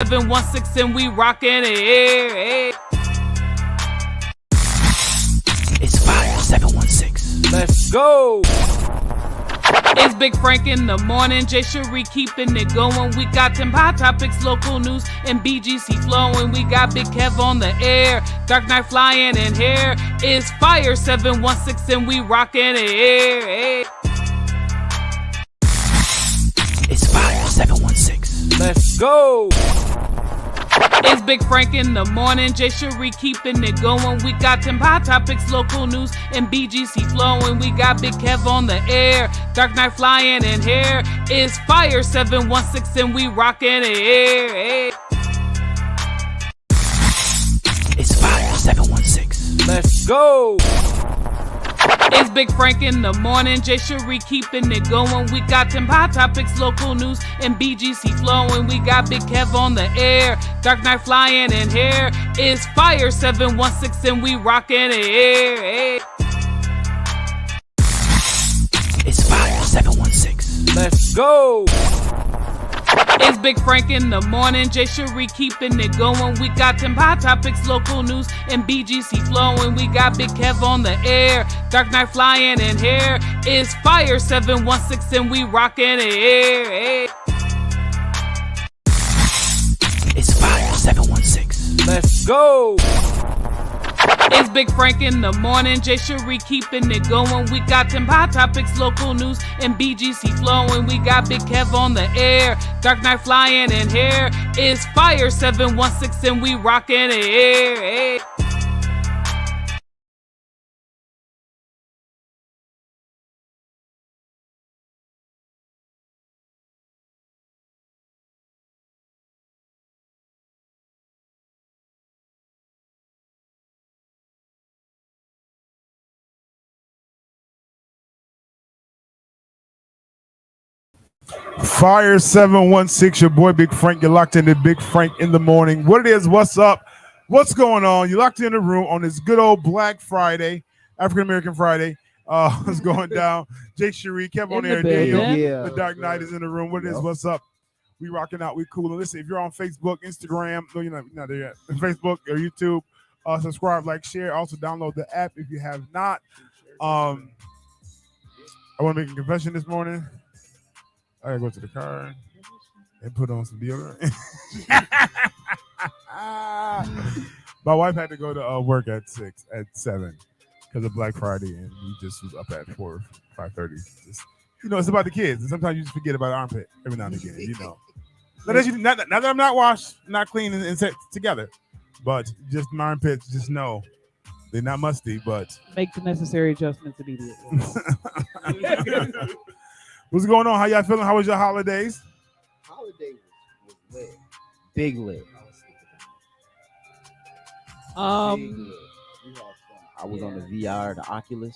716 and we rockin' it. It's Fire 716. Let's go. It's Big Frank in the morning, Jay Cherie keeping it going. We got them hot topics, local news, and BGC flowing. We got Big Kev on the air, Dark Knight flying in here. It's Fire 716 and we rockin' it. It's Fire 716. Let's go. It's Big Frank in the morning, Jay Cherie keeping it going. We got them hot topics, local news, and BGC flowing. We got Big Kev on the air, Dark Knight flying in here. It's Fire 716 and we rockin' it. It's Fire 716. Let's go. It's Big Frank in the morning, Jay Cherie keeping it going. We got them hot topics, local news, and BGC flowing. We got Big Kev on the air, Dark Knight flying in here. It's Fire 716 and we rockin' it. It's Fire 716. Let's go. It's Big Frank in the morning, Jay Cherie keeping it going. We got them hot topics, local news, and BGC flowing. We got Big Kev on the air, Dark Knight flying in here. It's Fire 716 and we rockin' it. It's Fire 716. Let's go. It's Big Frank in the morning, Jay Cherie keeping it going. We got them hot topics, local news, and BGC flowing. We got Big Kev on the air, Dark Knight flying in here. It's Fire 716 and we rockin' it. Fire 716, your boy Big Frank. You're locked into Big Frank in the morning. What it is, what's up, what's going on? You're locked in the room on this good old Black Friday, African American Friday. What's going down? Jay Cherie, Kev on air, Daniel. The Dark Knight is in the room. What it is, what's up? We rocking out, we cool. And listen, if you're on Facebook, Instagram, no, you're not there yet. Facebook or YouTube, subscribe, like, share. Also download the app if you have not. I want to make a confession this morning. I gotta go to the car and put on some deodorant. My wife had to go to work at 7 because of Black Friday, and we just was up at 5:30. Just, it's about the kids, and sometimes you just forget about armpit every now and again. Not that I'm not washed, not clean, and set together, but just my armpits. Just know they're not musty, but make the necessary adjustments immediately. What's going on? How y'all feeling? How was your holidays? Holiday was lit. Big lit. I was on the VR, the Oculus.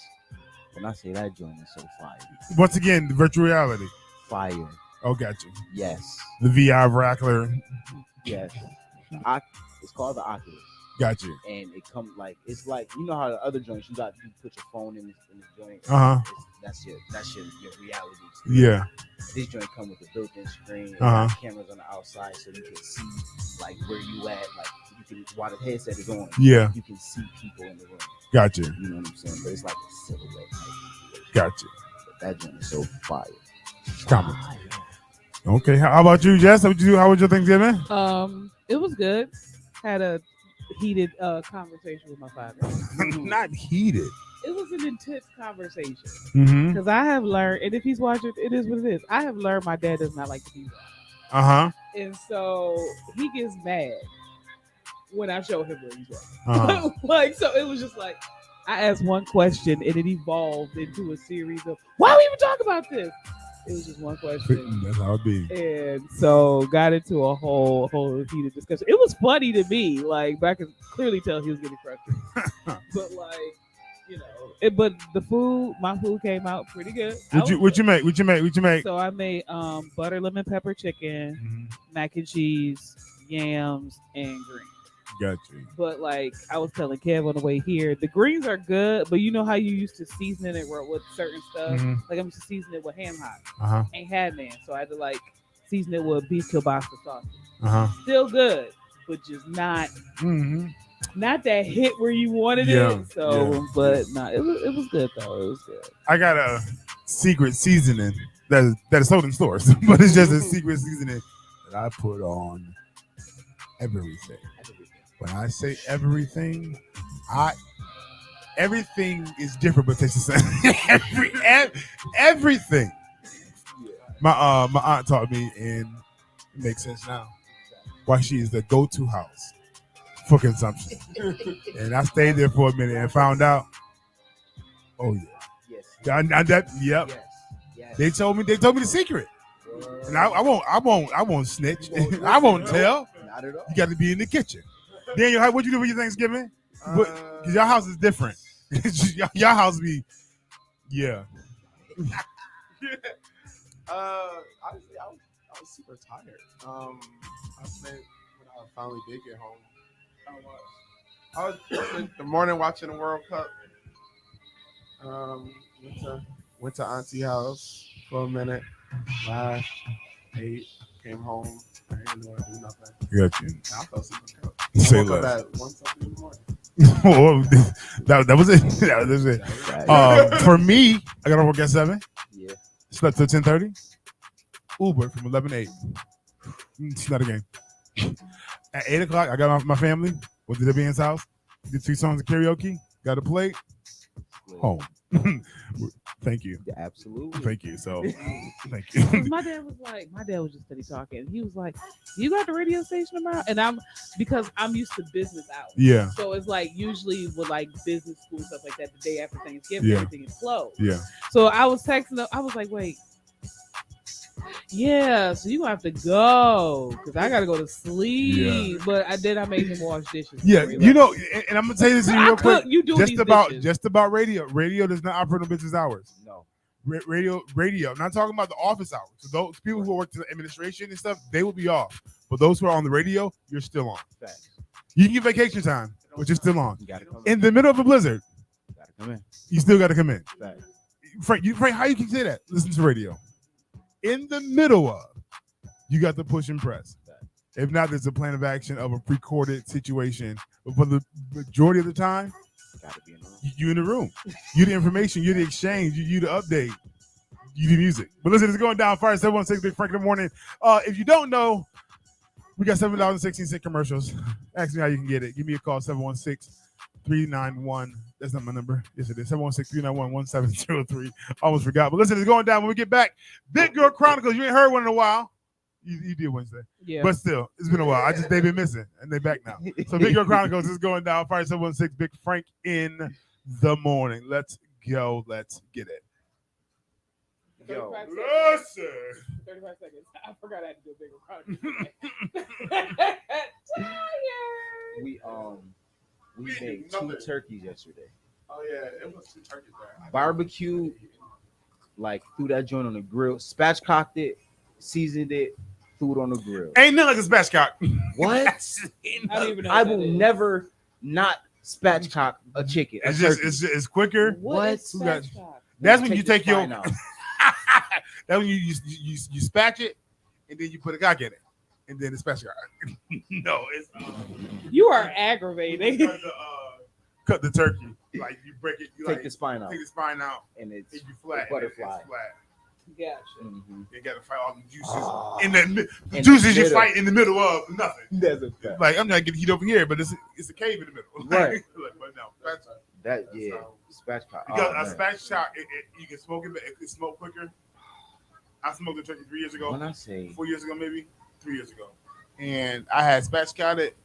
When I say that joint is so fire. Once again, the virtual reality. Fire. Oh, got you. Yes. The VR Rackler. Yes. It's called the Oculus. Got you. And it comes it's like how the other joints you put your phone in the joint. That's your reality experience. Yeah. This joint come with a built-in screen, cameras on the outside, so you can see where you at. You can while the headset is on. Yeah. You can see people in the room. Got you. You know what I'm saying? But it's like a silhouette type. Got you. But that joint is so fire. Comment. Okay. How about you, Jess? How was your Thanksgiving? It was good. Had a heated conversation with my father. Not heated. It was an intense conversation Mm-hmm. because I have learned, and if he's watching, it is what it is. I have learned my dad does not like to be wrong. And so he gets mad when I show him where he's wrong. So it was just I asked one question and it evolved into a series of, why we even talk about this? It was just one question. That's how it be. And so got into a whole heated discussion. It was funny to me. But I could clearly tell he was getting frustrated. But but my food came out pretty good. What you make? So I made butter lemon pepper chicken, mac and cheese, yams, and greens. Got you. But I was telling Kev on the way here, the greens are good, but you know how you used to season it with certain stuff? I'm used to season it with ham hock. Ain't had none. So I had to season it with beef kielbasa sausage. Still good, but just not not that hit where you wanted it. So, but no, it was good though. It was good. I got a secret seasoning that is sold in stores, but it's just a secret seasoning that I put on everything. When I say everything, everything is different but tastes the same. Everything. My aunt taught me, and it makes sense now, why she is the go-to house for consumption. And I stayed there for a minute and found out. Oh yeah. Yes. Yep. Yes. They told me the secret. And I won't snitch. I won't tell. Not at all. You got to be in the kitchen. Daniel, what'd you do for your Thanksgiving? Because your house is different. your house be, yeah. Honestly, I was super tired. I spent when I finally did get home. I was the morning watching the World Cup. Went to Auntie house for a minute. Laughed, ate, came home. I didn't want to do nothing. Got you. I felt super cold. Say woke up at 1:something in the morning. that was it. That was it. For me, I got to work at 7. Yeah. Slept till 10:30. Uber from 11 to 8. It's not a game. At 8 o'clock, I got my family. Went to Debbie's house. Did 2 songs of karaoke. Got a plate. Home. Thank you. Yeah, absolutely. Thank you. So, thank you. My dad was just steady talking. He was like, "You got the radio station tomorrow?" And because I'm used to business hours. Yeah. So it's like usually with like business school stuff like that, the day after Thanksgiving, everything is closed. Yeah. So I was texting them. I was like, "Wait, yeah, so you gonna have to go because I gotta go to sleep." Yeah. But I made him wash dishes. Yeah, you know, and I'm gonna tell you this real quick. You do just about radio. Radio does not operate on business hours. No. Radio. I'm not talking about the office hours. So those people who work to the administration and stuff, they will be off. But those who are on the radio, you're still on. Facts. You can get vacation time, but you're still on. You gotta come in the middle of a blizzard. You gotta come in. You still gotta come in. Facts. Frank, how you can say that? Listen to radio. In the middle of, you got to push and press. If not, there's a plan of action of a pre-recorded situation. But for the majority of the time, you in the room. You the information, you the exchange, you the update, you the music. But listen, it's going down. Fire 716 Big Frank in the morning. If you don't know, we got $7.16 commercials. Ask me how you can get it. Give me a call, 716-391. That's not my number. Yes, it is. 716-391-1703. Almost forgot. But listen, it's going down when we get back. Big Girl Chronicles. You ain't heard one in a while. You did Wednesday. Yeah. But still, it's been a while. They've been missing, and they're back now. So Big Girl Chronicles is going down. Fire 716 Big Frank in the morning. Let's go. Let's get it. Yo, listen. 35 seconds. I forgot I had to do a Big Girl Chronicles. We made 2 turkeys yesterday. Oh yeah, it was 2 turkeys there. Barbecue, like threw that joint on the grill, spatchcocked it, seasoned it, threw it on the grill. Ain't nothing like a spatchcock. What? I don't even know. I will never not spatchcock a chicken. It's quicker. What? That's when you take your. That's when you spatch it, and then you put a cock in it. And then it's spatchcock. No, it's you are aggravating. Cut the turkey, like you break it. You take the spine out. Take the spine out, and it's flat. Butterfly. It's flat. Gotcha. Mm-hmm. You got to fight all the juices in the juices you fight in the middle of nothing. Like I'm not getting heat over here, but it's a cave in the middle. Right. But no, spatchcock. Because a spatchcock, you can smoke it, but it can smoke quicker. I smoked a turkey 3 years ago. When I say 4 years ago, maybe 3 years ago, and I had spatchcocked it,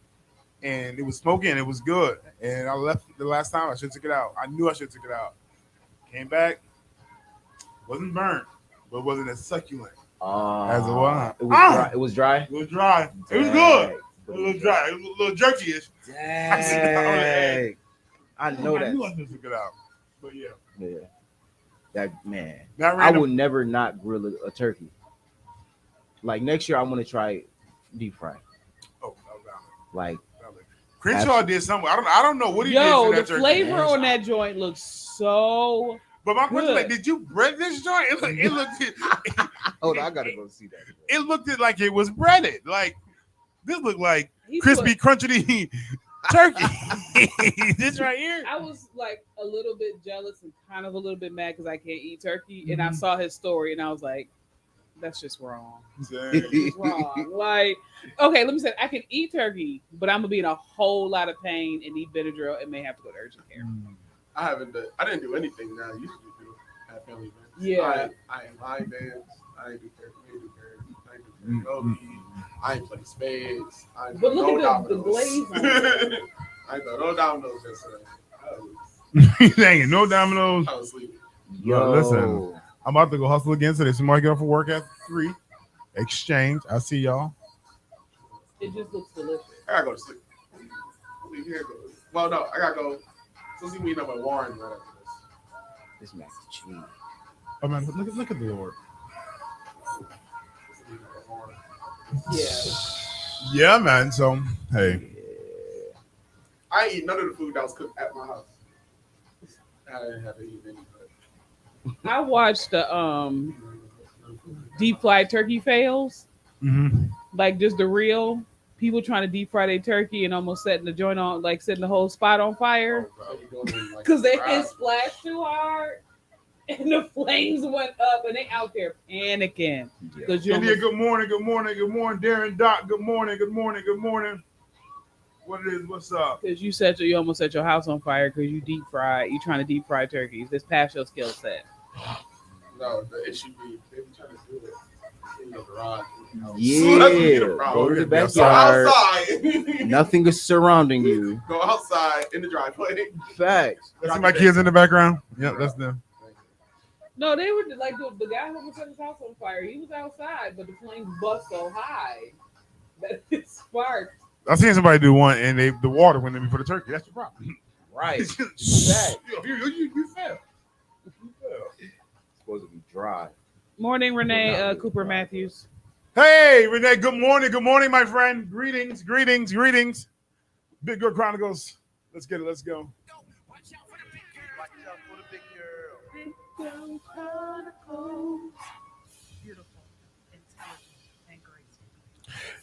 and it was smoking. It was good, and I left the last time. I should have took it out. I knew I should have took it out. Came back, wasn't burnt, but wasn't as succulent as it was. It was dry. It was dry. It was dry. It was good. It was dry. It was a little jerky-ish. Dang. I know that. I knew I should have took it out, but yeah. Yeah. That man. I will never not grill a turkey. Like next year, I want to try deep fry. Oh, like Crenshaw did something. I don't know what he did. Yo, the flavor on that joint looks so. But my question is, like, did you bread this joint? It looked Hold on, I gotta go see that. It looked like it was breaded. Like this looked like crispy, crunchy turkey. This right here. I was like a little bit jealous and kind of a little bit mad because I can't eat turkey. And I saw his story and I was like, that's just wrong. That's just wrong. Like, okay, let me say, I can eat turkey, but I'm gonna be in a whole lot of pain and need Benadryl and may have to go to urgent care. I didn't do anything that I usually do at family events. Yeah. I ain't line dance. I ain't do karaoke. I ain't play spades. I ain't but look no at the glaze on it. I ain't throw no dominoes yesterday. Dang, no dominoes. I was sleeping. Yo, listen, I'm about to go hustle again today. Somebody get off of work at 3. Exchange. I see y'all. It just looks delicious. I gotta go to sleep. Leave here. Well, no, I gotta go. So see me up with Warren right after This mac and cheese. Oh man, look at the Lord. Yeah. Yeah, man. So hey, I ain't eat none of the food that was cooked at my house. I didn't have to eat any. I watched the deep fried turkey fails. Like just the real people trying to deep fry their turkey and almost setting the joint on, like setting the whole spot on fire because they had splashed too hard and the flames went up and they out there panicking. India, good morning, Darren, Doc, good morning. What it is? What's up? Because you almost set your house on fire because you trying to deep fry turkeys. This past your skill set. No, the issue be they be trying to do it in the garage. Yeah, go to the backyard. Outside. Nothing is surrounding you. Go outside in the driveway. Facts. That's my kids in the background. Yep, that's them. No, they were like the guy who set his house on fire. He was outside, but the flames bust so high that it sparked. I seen somebody do one, and the water went in for the turkey. That's the problem. Right. You fell. You fell. It's supposed to be dry. Morning, Renee Cooper Matthews. Hey, Renee. Good morning, my friend. Greetings. Big Girl Chronicles. Let's get it. Let's go. Watch out for the big girl. Big Girl Chronicles. Beautiful, intelligent, and graceful.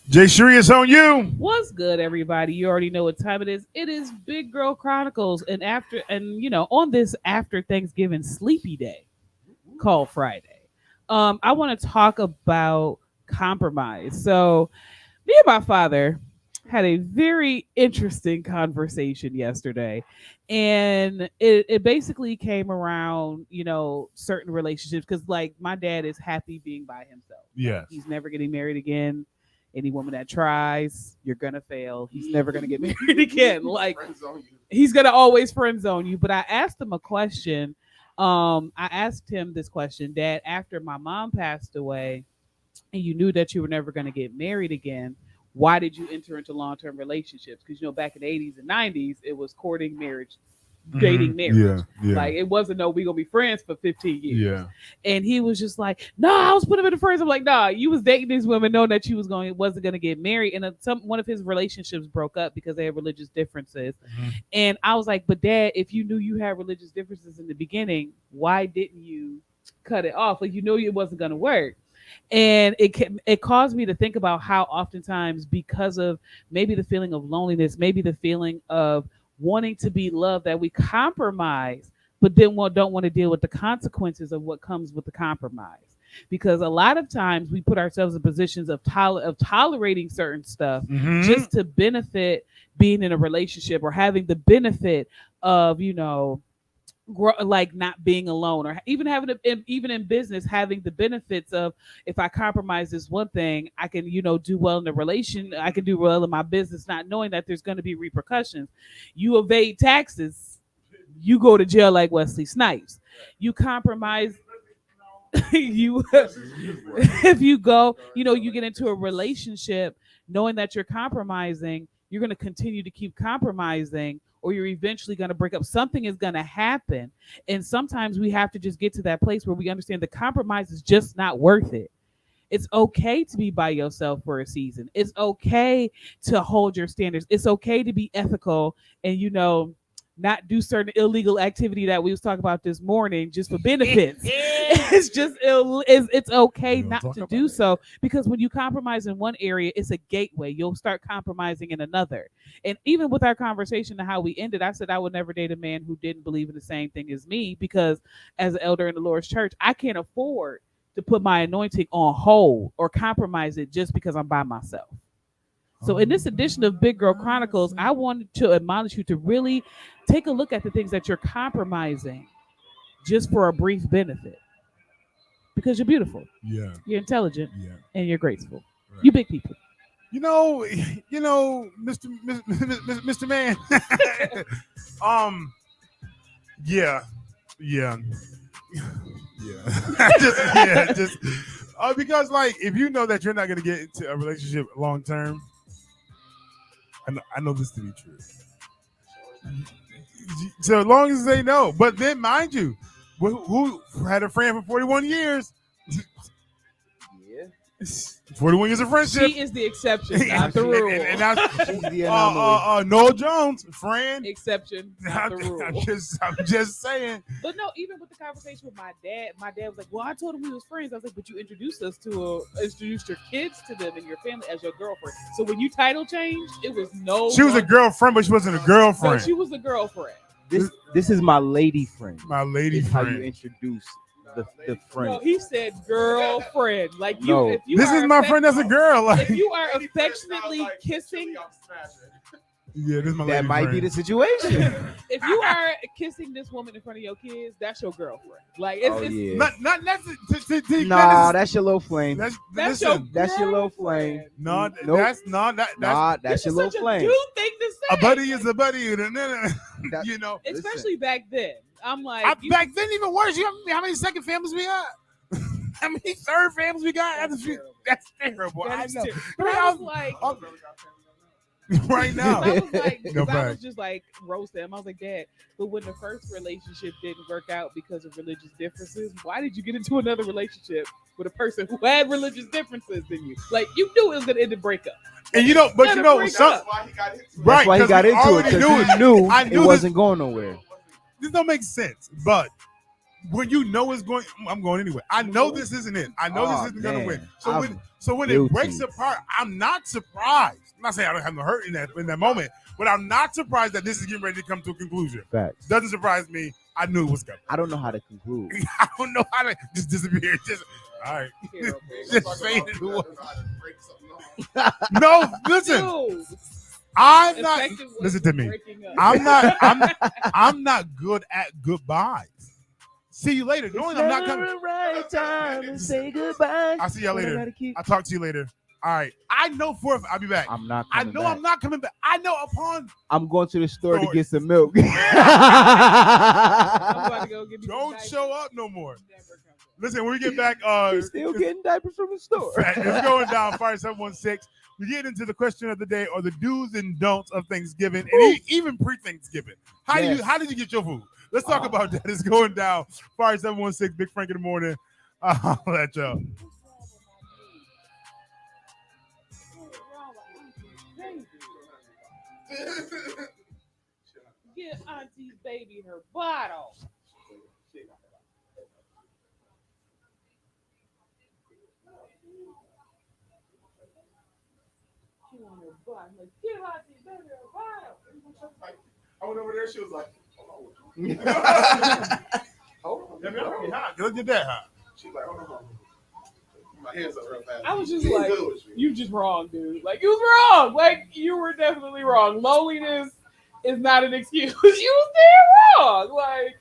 Jay Shree is on you. What's good, everybody? You already know what time it is. It is Big Girl Chronicles, and on this after Thanksgiving sleepy day called Friday, I want to talk about compromise. So, me and my father had a very interesting conversation yesterday, and it basically came around, certain relationships because, like, my dad is happy being by himself. Yes, he's never getting married again. Any woman that tries, you're gonna fail. He's never gonna get married again. Like, he's gonna always friend zone you. But I asked him a question. I asked him this question, Dad, after my mom passed away and you knew that you were never going to get married again, why did you enter into long-term relationships? Because, back in the 80s and 90s, it was courting, marriage, dating, marriage. Yeah. Like, it wasn't we going to be friends for 15 years. Yeah. And he was just like, no, I was putting him in the friends. I'm like, nah, you was dating these women knowing that you wasn't going to get married. And one of his relationships broke up because they had religious differences. And I was like, but Dad, if you knew you had religious differences in the beginning, why didn't you cut it off? Like, you knew it wasn't going to work. And it caused me to think about how oftentimes, because of maybe the feeling of loneliness, maybe the feeling of wanting to be loved, that we compromise, but then don't want to deal with the consequences of what comes with the compromise. Because a lot of times we put ourselves in positions of tolerating certain stuff just to benefit being in a relationship or having the benefit of, like not being alone, or even even in business, having the benefits of, if I compromise this one thing, I can, do well in the relation. I can do well in my business, not knowing that there's going to be repercussions. You evade taxes, you go to jail like Wesley Snipes. You compromise. If you go, you get into a relationship knowing that you're compromising, you're going to continue to keep compromising, or you're eventually going to break up. Something is going to happen. And sometimes we have to just get to that place where we understand the compromise is just not worth it. It's okay to be by yourself for a season. It's okay to hold your standards. It's okay to be ethical and, not do certain illegal activity that we was talking about this morning just for benefits. It's just it's okay not to do so, because when you compromise in one area, it's a gateway. You'll start compromising in another. And even with our conversation and how we ended, I said I would never date a man who didn't believe in the same thing as me, because as an elder in the Lord's church, I can't afford to put my anointing on hold or compromise it just because I'm by myself. So in this edition of Big Girl Chronicles, I wanted to admonish you to really take a look at the things that you're compromising just for a brief benefit. Because you're beautiful. Yeah. You're intelligent. Yeah. And you're graceful. Right. You big people. You know, Mr. Man. Because like, if you know that you're not gonna get into a relationship long term, I know this to be true. So long as they know, but then mind you, who had a friend for 41 years? Yeah. 41 years of friendship. She is the exception, not the rule. And that's Noel Jones, friend. Exception, not the rule. I'm just saying. But no, even with the conversation with my dad was like, well, I told him we was friends. I was like, but you introduced your kids to them and your family as your girlfriend. So when you title changed, it was no. She was a girlfriend, but she wasn't a girlfriend. No, she was a girlfriend. This is my lady friend. My lady friend. How you introduce the friend. No, he said girlfriend. Like you. No. If you This is my friend that's a girl. Like, if you are affectionately kissing. Yeah, this is my that lady might friend. be the situation. If you are kissing this woman in front of your kids, that's your girlfriend. Like it's yeah. Not necessarily. Nah, that's your little flame. that's your little flame. No, Nope. that's your little such flame. a dude thing to say. a buddy is a buddy. You know, Especially back then. I'm like back then even worse. How many second families we got? How many third families we got? That's terrible. That I is know. terrible. But I was like, right now. I was like, No, I was fact. just like roasting him. I was like, Dad, but when the first relationship didn't work out because of religious differences, why did you get into another relationship with a person who had religious differences than you? Like, you knew it was gonna end in breakup. And you know, but you know, That's why he got into it. right? That's why he got into it, because he knew it wasn't going nowhere. This don't make sense, but when you know it's going, I'm going anyway. I know this isn't it. I know this isn't going to win. So when it breaks apart, I'm not surprised. I'm not saying I don't have no hurt in that moment, but I'm not surprised that this is getting ready to come to a conclusion. Facts. Doesn't surprise me. I knew it was coming. I don't know how to conclude. I don't know how to just disappear. All right. Just saying it was. No, listen. Dude, I'm not. effective ways Listen to of me. breaking up. I'm not good at goodbyes. See you later. Knowing I'm not coming. Right time to say goodbye. I'll see y'all later. I'll talk to you later. All right. I know I'll be back. I'm not. I Coming know back. I'm not coming back. I know upon. I'm going to the store to get some milk. I'm about to go get me some Don't diapers. show up no more. Never come back. Listen, when we get back, He's still getting diapers from the store. it's going down. Fire 716. We get into the question of the day, or the do's and don'ts of Thanksgiving, and even pre-Thanksgiving. How did you get your food? Let's talk about that. It's going down. Fire 716. Big Frank in the morning. I'll let y'all. Get Auntie's baby her bottle. She want her bottle. Like, give Auntie's baby her bottle. I went over there. She was like, "Hold on." Look at that, huh? She's like, "Hold on." My hands up real fast. I was just She's like, good with you just wrong, dude. Like, you was wrong. Like, you were definitely wrong. Loneliness is not an excuse. You was damn wrong. Like,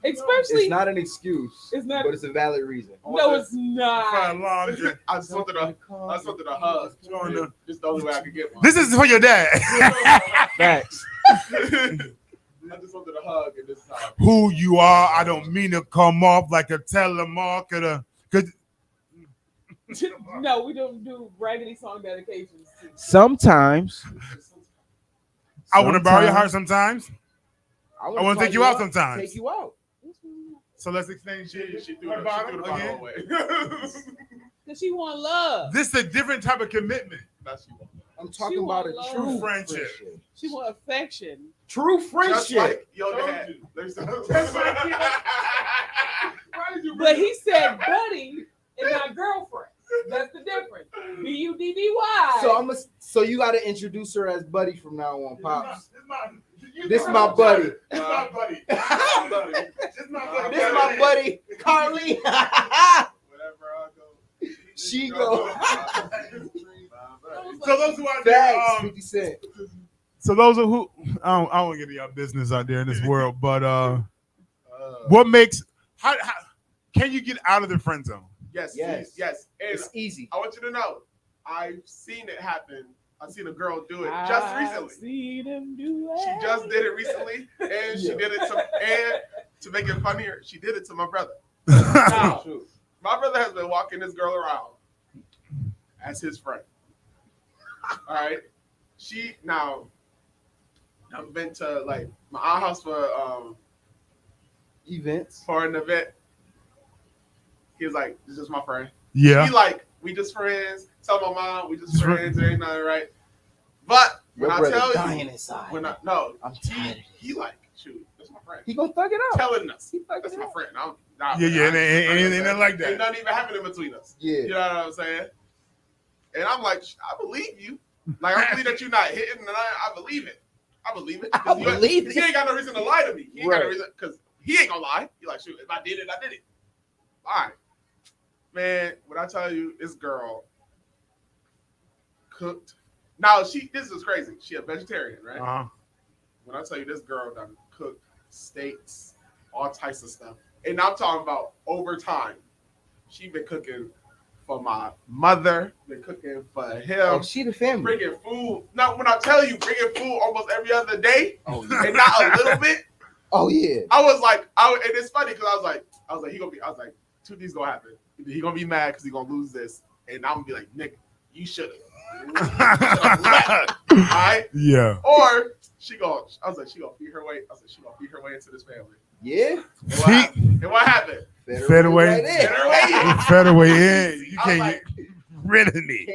especially. It's not an excuse. It's not. But it's a valid reason. No, it's not. I just wanted a hug. Just the only way I could get one. This is for your dad. Facts. I just wanted a hug at this time. Who you are, I don't mean to come off like a telemarketer. No, we don't do raggedy song dedications. Sometimes. I want to borrow your heart sometimes. I want to take you out sometimes. Take you out. So let's explain. She threw the bottle away. Because she want love. This is a different type of commitment. That's you. I'm talking about a true friendship. She want affection. True friendship. Like yoga hat. But he said buddy and not girlfriend. That's the difference. BUDDY. So you got to introduce her as buddy from now on, Pops. This my buddy. This my buddy. This my buddy, Carly. Wherever I go, she go. So those who are there, 50 Cent. So those are who I don't want to get your business out there in this world, but what makes how can you get out of the friend zone? Yes. And it's easy. I want you to know, I've seen it happen. I've seen a girl do it just recently. Seen him do it. She just did it recently, and she did it to make it funnier, she did it to my brother. Now, my brother has been walking this girl around as his friend. All right. I've been to like my aunt's house for events. For an event. He was like, "This is my friend." Yeah. He like, we just friends. Tell my mom we just friends. There ain't nothing right. But when I tell dying you, inside. I'm he like, shoot, that's my friend. He gonna thug it out. Telling us, that's my friend. Ain't nothing like that. Ain't nothing even happening between us. Yeah. You know what I'm saying? And I'm like, I believe you. Like, I believe that you're not hitting, and I believe it. I believe it. I believe it. He ain't got no reason to lie to me. He ain't got no reason, because he ain't gonna lie. He like, shoot, if I did it, I did it. All right. Man, when I tell you, this girl cooked. Now, this is crazy. She a vegetarian, right? Uh-huh. When I tell you, this girl done cooked steaks, all types of stuff. And I'm talking about over time. She been cooking for my mother, been cooking for him. Oh, she the family. Bringing food. Now, when I tell you, bringing food almost every other day, and not a little bit. Oh, yeah. I was like, and it's funny because I was like, two things gonna happen. Either he gonna be mad because he gonna lose this, and I'm gonna be like, nigga, you should have. All right? Yeah. Or I was like, she gonna feed her way. I was like, she gonna feed her way into this family. Yeah. And what happened? Fed away. Right Fed away in. You can't like, get rid of me.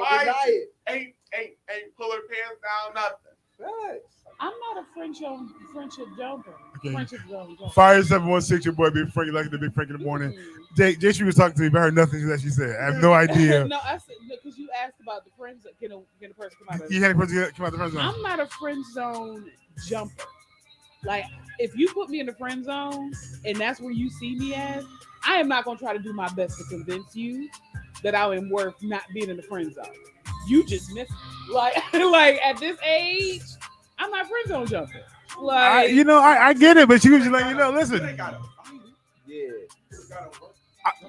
Ain't pull her pants down, nothing. Right. I'm not a friendship jumper. Okay. Friendship jumper. Fire 716, your boy Big Frank. You like the Big Frank in the morning. Jay, she was talking to me, but I heard nothing that she said. I have no idea. No, I said because you asked about the friends. Can a person come out of? You had a person come out the friend zone. I'm not a friend zone jumper. Like if you put me in the friend zone and that's where you see me as, I am not gonna try to do my best to convince you that I am worth not being in the friend zone. You just missed me. Like at this age, I'm not friend zone jumping. Like I get it, but she was just like, listen. Yeah.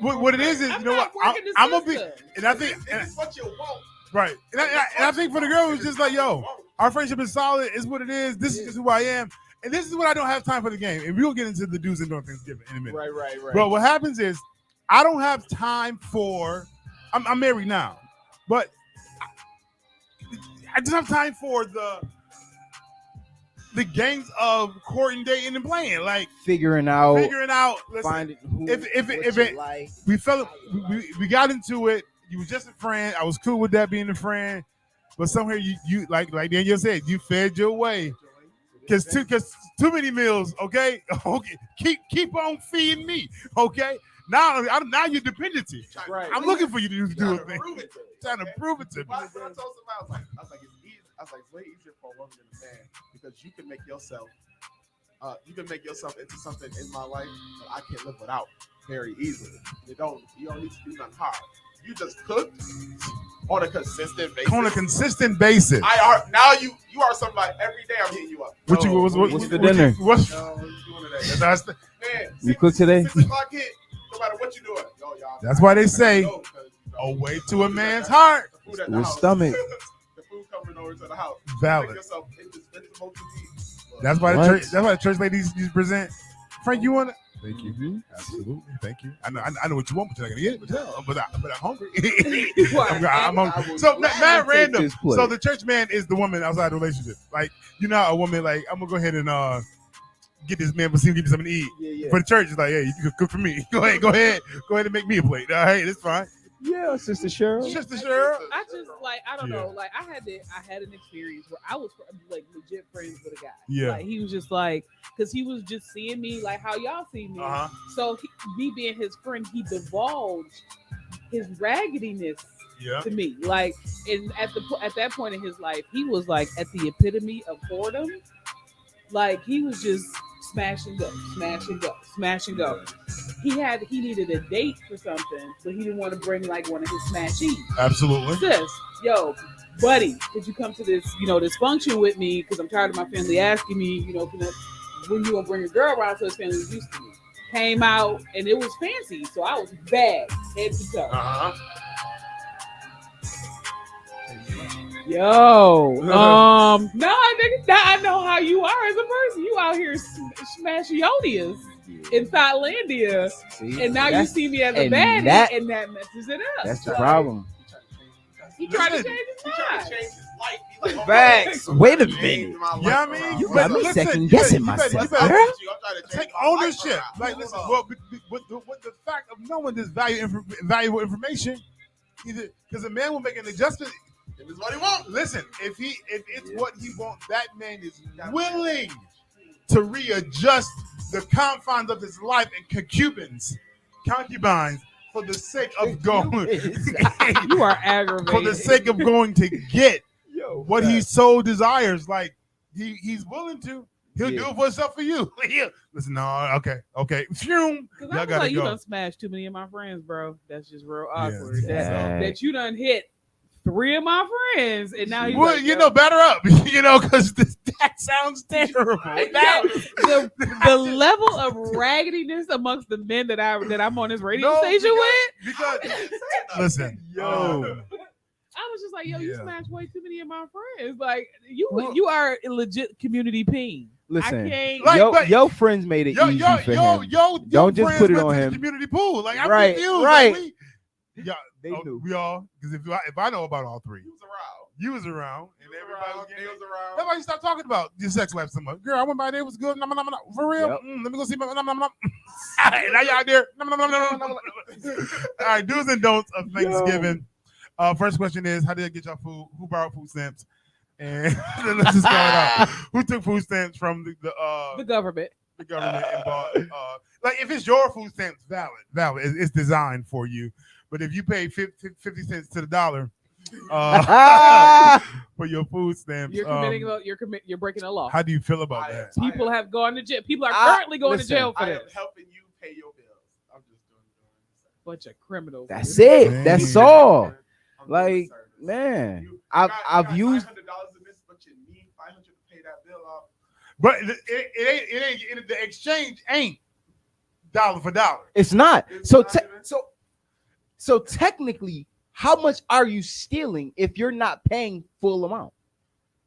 What it is, you know what? I'm gonna be, and I think, what you want. Right, and I think for the girl, it's just like, yo, our friendship is solid. It's what it is. This is just who I am, and this is what I don't have time for the game. And we'll get into the do's and don'ts Thanksgiving in a minute. Right. But what happens is, I don't have time for. I'm married now, but I just have time for the games of courting, dating, and playing, like figuring out. Listen, finding who. We got into it. You was just a friend. I was cool with that being a friend, but somewhere you like Daniel said, you fed your way. Cause too many meals. Okay. Keep on feeding me. Okay. Now you're dependency. Right. I'm looking for you to do a thing. Trying to prove it to me. When I told somebody, I was like, it's easy. I was like, it's way easier for a woman than a man because you can make yourself into something in my life that I can live without very easily. You don't need to do nothing hard. You just cook on a consistent basis. Now you are somebody every day. I'm hitting you up. What's the dinner? What's that's the man? You cook today? 6 o'clock hit. No matter what you doing. Yo, y'all. That's why they say, a way to a man's heart. With stomach. The food coming over to the house. Valid. Make yourself indispensable to eat. That's why the church ladies used to present. Frank, you want to? Thank you. Mm-hmm. Absolutely. Thank you. I know what you want, but you're not gonna get it. But I'm hungry. I'm hungry. So Matt random. So the church man is the woman outside the relationship. Like a woman. Like I'm gonna go ahead and get this man, but see, give me something to eat. Yeah. For the church, it's like, hey, you can cook for me. Go ahead and make me a plate. All right, it's fine. Yeah, Sister Cheryl. Sister Cheryl. I just like I don't know. Like I had an experience where I was like legit friends with a guy. Yeah. Like he was just like because he was just seeing me like how y'all see me. So me being his friend, he divulged his raggediness to me. Like and at that point in his life, he was like at the epitome of whoredom. Like he was just smash and go, smash and go, smash and go. He needed a date for something, but he didn't want to bring like one of his smashies. Absolutely. Sis, yo, buddy, could you come to this, this function with me? Because I'm tired of my family asking me, when you gonna bring a girl around to his family was used to me. Came out and it was fancy, so I was bad head to toe. Yo, no, nigga, I know how you are as a person. You out here smashiotious in Thailandia, and now you see me as a baddie, and that messes it up. That's the problem. He tried to change his mind. Facts. Wait a minute. Yeah, I mean, You got me second guessing myself, girl. Take ownership. Like, listen, well, with the fact of knowing this valuable information, because a man will make an adjustment. If it's what he wants. Listen, if it's what he wants, that man is willing to readjust the confines of his life and concubines for the sake of going. You are aggravated. For the sake of going to get what he so desires. Like he's willing to. He'll do it for himself for you. Listen, no, okay. Fume. Because I was like, you done smashed too many of my friends, bro. That's just real awkward. That you done hit 3 of my friends, and now he's batter up, because that sounds terrible. The level of raggediness amongst the men that I'm on this radio station with. Because listen, I was just like, yo, you smashed way too many of my friends. Like you are a legit community peen. Listen, your friends made it easy for him. Don't just put it on him. Community pool, like I'm right, confused. right. Like, they knew. We all, because if I know about all 3, you was around, and everybody was around. That's why you start talking about your sex life so much. Girl, I went by there, it was good. For real, let me go see my. Now you out there. All right, do's and don'ts of Thanksgiving. First question is, how did I get y'all food? Who borrowed food stamps? And let's just start out. Who took food stamps from the government? The government and bought. Like if it's your food stamps, valid. It's designed for you. But if you pay 50 cents to the dollar for your food stamps, you're breaking the law. How do you feel about that? People have gone to jail. People are currently going to jail for this. I am helping you pay your bills. I'm just doing bunch of criminals. That's it. Man. That's all. Like, man, I've used $500 in this, but you need $500 to pay that bill off. But it ain't. The exchange ain't dollar for dollar. It's not. So technically, how much are you stealing if you're not paying full amount?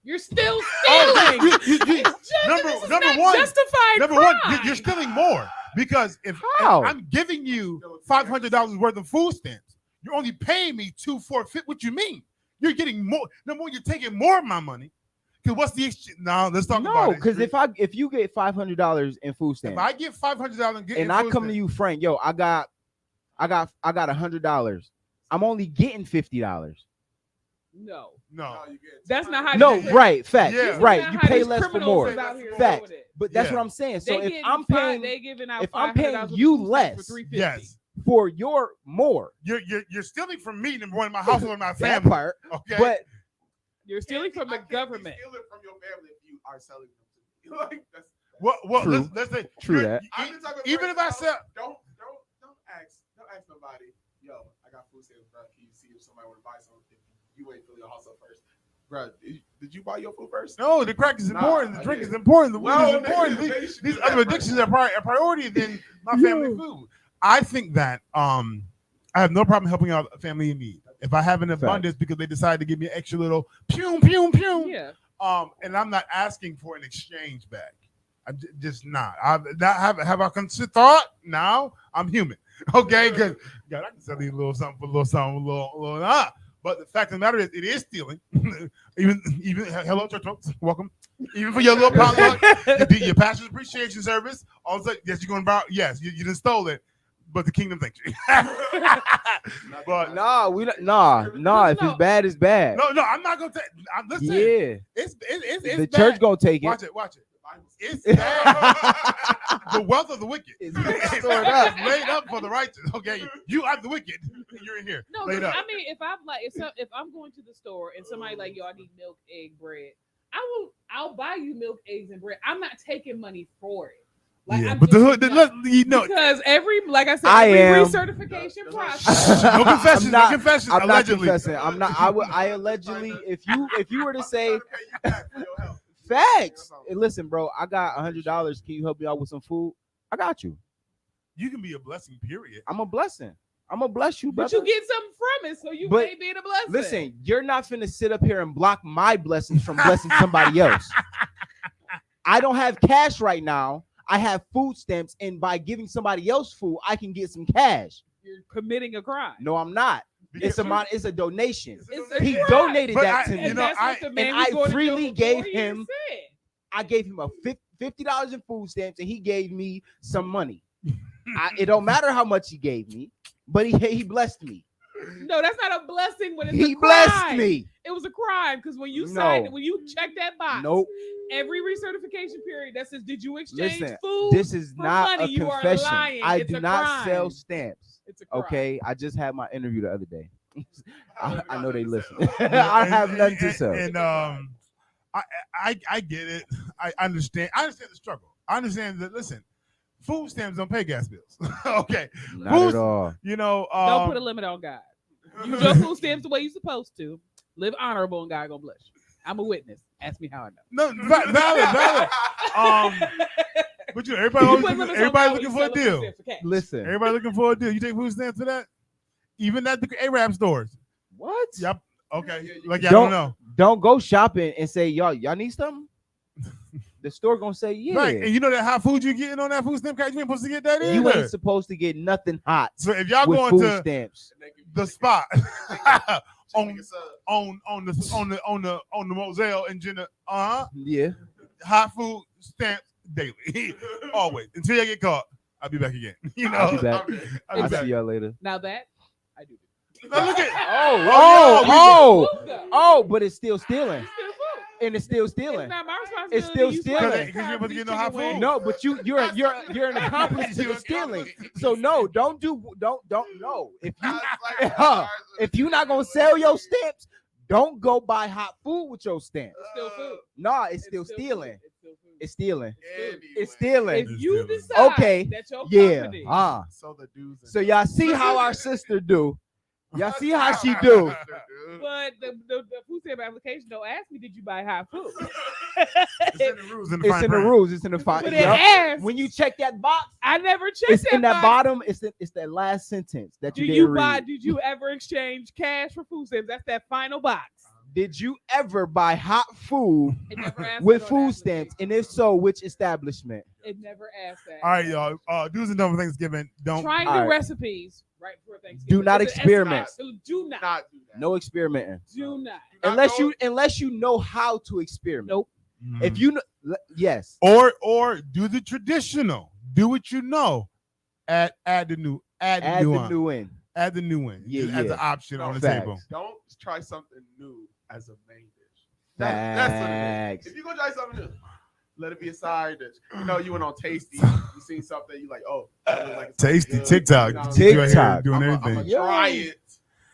You're still stealing. Number one, justified. You're stealing more because if I'm giving you $500 worth of food stamps, you're only paying me $245. What you mean? You're getting more. Number one, you're taking more of my money. Because what's the exchange? Now let's talk about it. No, because if you get $500 in food stamps, if I get $500 and I come to you, Frank, yo, I got $100. I'm only getting $50. No. That's not how. No, right, fact, yeah. right. You pay less for more. Fact, but that's Yeah. what I'm saying. So if I'm paying you less, yes, for your more, you're stealing from me, number one, in my household and my that family. part. Okay, But you're stealing from the government. Steal it from your family if you are selling them to me. Like that's well, True. let's say True that. Even if I sell, don't ask nobody. Yo, I got food stamps, bro. Can you see if somebody want to buy something? You wait till your hustle first, bro. Did you buy your food first? no, the crack is important. The drink is important. The weed is important. These other addictions are a priority than my family food. I think that I have no problem helping out a family in need. If I have an abundance because they decide to give me an extra little pew. Yeah. And I'm not asking for an exchange back. I'm just not. Have I considered thought? Now I'm human. Okay, because God, I can sell you a little something for a little something, a little. But the fact of the matter is, it is stealing. even hello, church folks, welcome. Even for your little potluck, your pastor's appreciation service. Also, yes, you're going to borrow. Yes, you done stole it. but the kingdom thanks you. But Nah, we don't. Nah. If it's bad, it's bad. no, I'm not gonna take. Listen, Yeah, it's the bad. church gonna take it. Watch it. It's bad. The wealth of the wicked It's is stored up. laid up for the righteous. Okay, you are the wicked. You're in here. No, laid up. I mean, if I'm like, if I'm going to the store and somebody like, yo, I need milk, egg, bread, I'll buy you milk, eggs, and bread. I'm not taking money for it. Like, yeah, I'm but just you know, because like I said, I am. recertification process. no confessions, I'm allegedly. not confessing. I'm not. I allegedly. If you were to say facts, and listen, bro, I got $100. Can you help me out with some food? I got you. You can be a blessing. Period. I'm a blessing. I'm gonna bless you, But brother. you get something from it, so you But may be a blessing. Listen, you're not finna sit up here and block my blessings from blessing somebody else. I don't have cash right now. I have food stamps, and by giving somebody else food, I can get some cash. you're committing a crime. No, I'm not. Because It's a donation. It's a He crime. donated But that to I- me. you And know, that's what the man and was I going to freely jail gave for, he him- said. I gave him a $50 in food stamps, and he gave me some money. It don't matter how much he gave me, but he blessed me. No, that's not a blessing when it's He a blessed crime. me. It was a crime because when you No. signed, when you check that box, Nope. every recertification period that says, "Did you exchange Listen, food?" this is for not money, a you are confession. lying. I It's do a not crime. sell stamps. It's a crime. Okay, I just had my interview the other day. I know they listen. I have nothing to sell. And I get it. I understand. I understand the struggle. I understand that. Listen, food stamps don't pay gas bills. Okay, Not Who's- at all. you know. Don't put a limit on God. Use your food stamps the way you're supposed to. Live honorable, and God gonna bless you. I'm a witness. Ask me how I know. No, valid. But you know, everybody looking for a deal. Listen. Everybody looking for a deal. You take food stamps for that? Even at the Arab stores. What? Yep. Okay. Like y'all don't know. Don't go shopping and say, y'all need something? The store gonna say, yeah. Right. And you know that hot food you getting on that food stamp card, you ain't supposed to get that either. You ain't supposed to get nothing hot So if y'all with going food to stamps. the spot on the Moselle and Jenna, Yeah. hot food stamps daily, always until you get caught. I'll be back again. You know, I'll be back. I'll be I'll back. see y'all later. Now that I do. Now look at But it's still stealing. It's still food. And it's still It's stealing. not my responsibility. It's still You stealing. slice Because you're the supposed to get no chicken hot wing. food. No, but you're an accomplice to the stealing. So no, don't no. If you're not gonna sell your stamps, don't go buy hot food with your stamps. It's still food. Nah, it's still food. stealing. It's still food. It's stealing. Anyway. It's stealing. If you decide Okay, that your Yeah. company, So the dudes. So y'all see how our sister do. Y'all see how she do. but the food stamp application don't ask me, did you buy hot food? It's in the rules. It's in the rules. It's in the fine. But it asks. When you check that box, I never checked it's in that box. bottom. It's that last sentence that Do you you didn't buy? read. Did you ever exchange cash for food stamps? That's that final box. Did you ever buy hot food It never asked with that on food the stamps? application. And if so, which establishment? It never asked that. All right, y'all. Do's and don'ts for Thanksgiving. Don't. Trying All new right. recipes right before Thanksgiving. Do not It's an experiment. absolute- Do not. Not do that. No experimenting. Do not. Unless you know how to experiment. Nope. Mhm. If you know, yes. or do the traditional. Do what you know. Add the new. Add Add new the one. new in. Add the new one. Yeah, As yeah. an option on the Facts. table. Don't try something new as a main dish. That's what it Facts. is. If you go try something new, let it be a side dish. You know, you went on Tasty, you seen something, you like, oh, that looks like it's Tasty good. TikTok. You know what I'm TikTok. saying? You out here doing I'm everything. gonna try it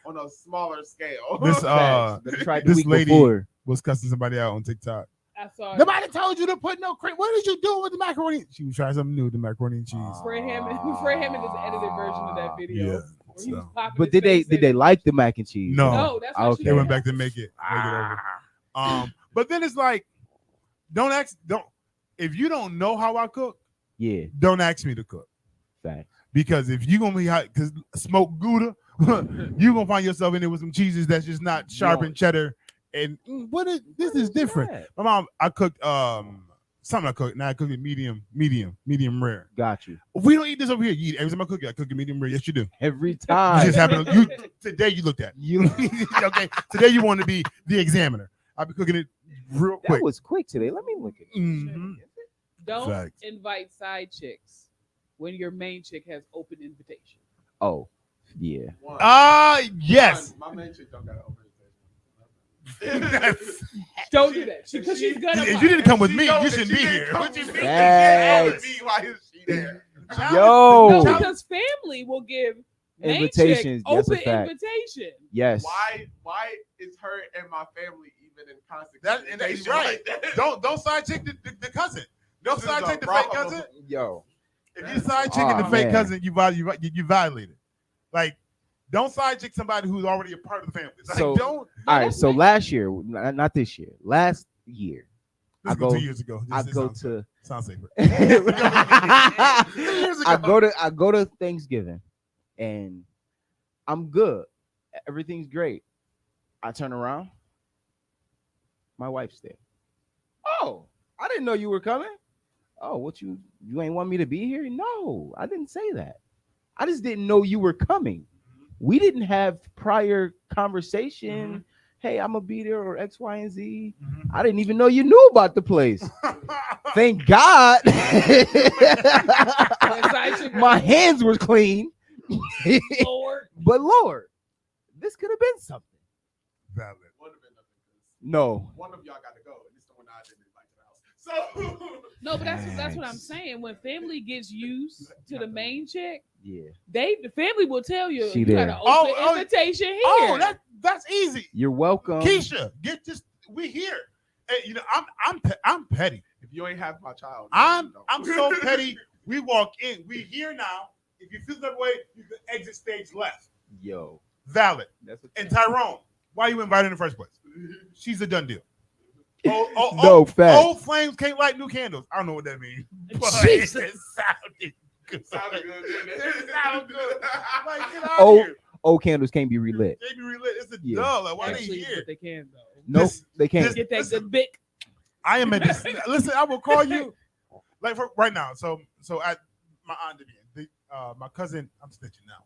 on a smaller scale. This Facts. But tried the this week lady before. was cussing somebody out on TikTok. I saw it. Nobody told you to put no cream. What did you do with the macaroni? She was trying something new with the macaroni and cheese. Fred Hammond is the edited version of that video. Yeah. where he was So. popping But his did they face did they like the mac and cheese? No. No, that's what Okay. They went back to make it over. Ah. But then it's like, don't if you don't know how I cook, Yeah, don't ask me to cook. facts. Because if you gonna be hot, because smoked Gouda, you gonna find yourself in there with some cheeses that's just not sharpened cheddar. And this is different. That? My mom, I cooked something I cooked. Now I cook it medium rare. Got you. We don't eat this over here. You eat every time I cook it. I cook it medium rare. Yes, you do. Every You time. just happen to today you looked at. You Okay. Today you want to be the examiner. I'll be cooking it real quick. that was quick today. Let me look at it. Mhm. Don't Facts. invite side chicks when your main chick has open invitation. Oh, yeah. Yes. My main chick don't got an open Don't do that because she's gonna. If you didn't come with me, you shouldn't be here. What you mean? Facts. Why is she there? Yo. No, because family will give main Invitations, chick that's a open fact. invitation. Yes. Why is her and my family even in constant? And that's right. Don't side chick the cousin. Don't side chick the fake cousin. Yo. If you side chick the fake cousin, you violated. Like, don't side chick somebody who's already a part of the family. Like, So- don't. All right. So last year, not this year, last year, Let's I go go- 2 years ago. I This go sounds- to. sounds safer. I go to Thanksgiving, and I'm good. Everything's great. I turn around. My wife's there. Oh, I didn't know you were coming. Oh, what you ain't want me to be here? No, I didn't say that. I just didn't know you were coming. We didn't have prior conversation. Hey, I'm gonna be there or X, Y, and Z. I didn't even know you knew about the place. Thank God. My hands were clean. Lord. But Lord, this could have been something. Valid. No. One of y'all got to go. And it's the one I didn't invite to the house. So No, but that's what I'm saying. When family gets used to the main chick, Yeah. the family will tell you She you got there. an open invitation here. Oh, that's easy. You're welcome. Keisha, get this. We here. Hey, I'm petty. if you ain't have my child, I'm don't. so petty. We walk in. We here now. If you feel that way, you can exit stage left. Yo. Valid. That's what And Tyrone, why you invited in the first place? She's a done deal. No fact. Old flames can't light new candles. I don't know what that means. But Jesus. it sounded good. Sounded good, didn't it? It sounded good. Like, get out Oh, of here. old candles can't be relit. They be relit. It's a Yeah. duh. Like, why Actually, they here? but they can though. Nope, This- they can't. Get that listen. good bic. I am at this. Listen, I will call you like for right now. So at my aunt Vivian, my cousin, I'm snitching now.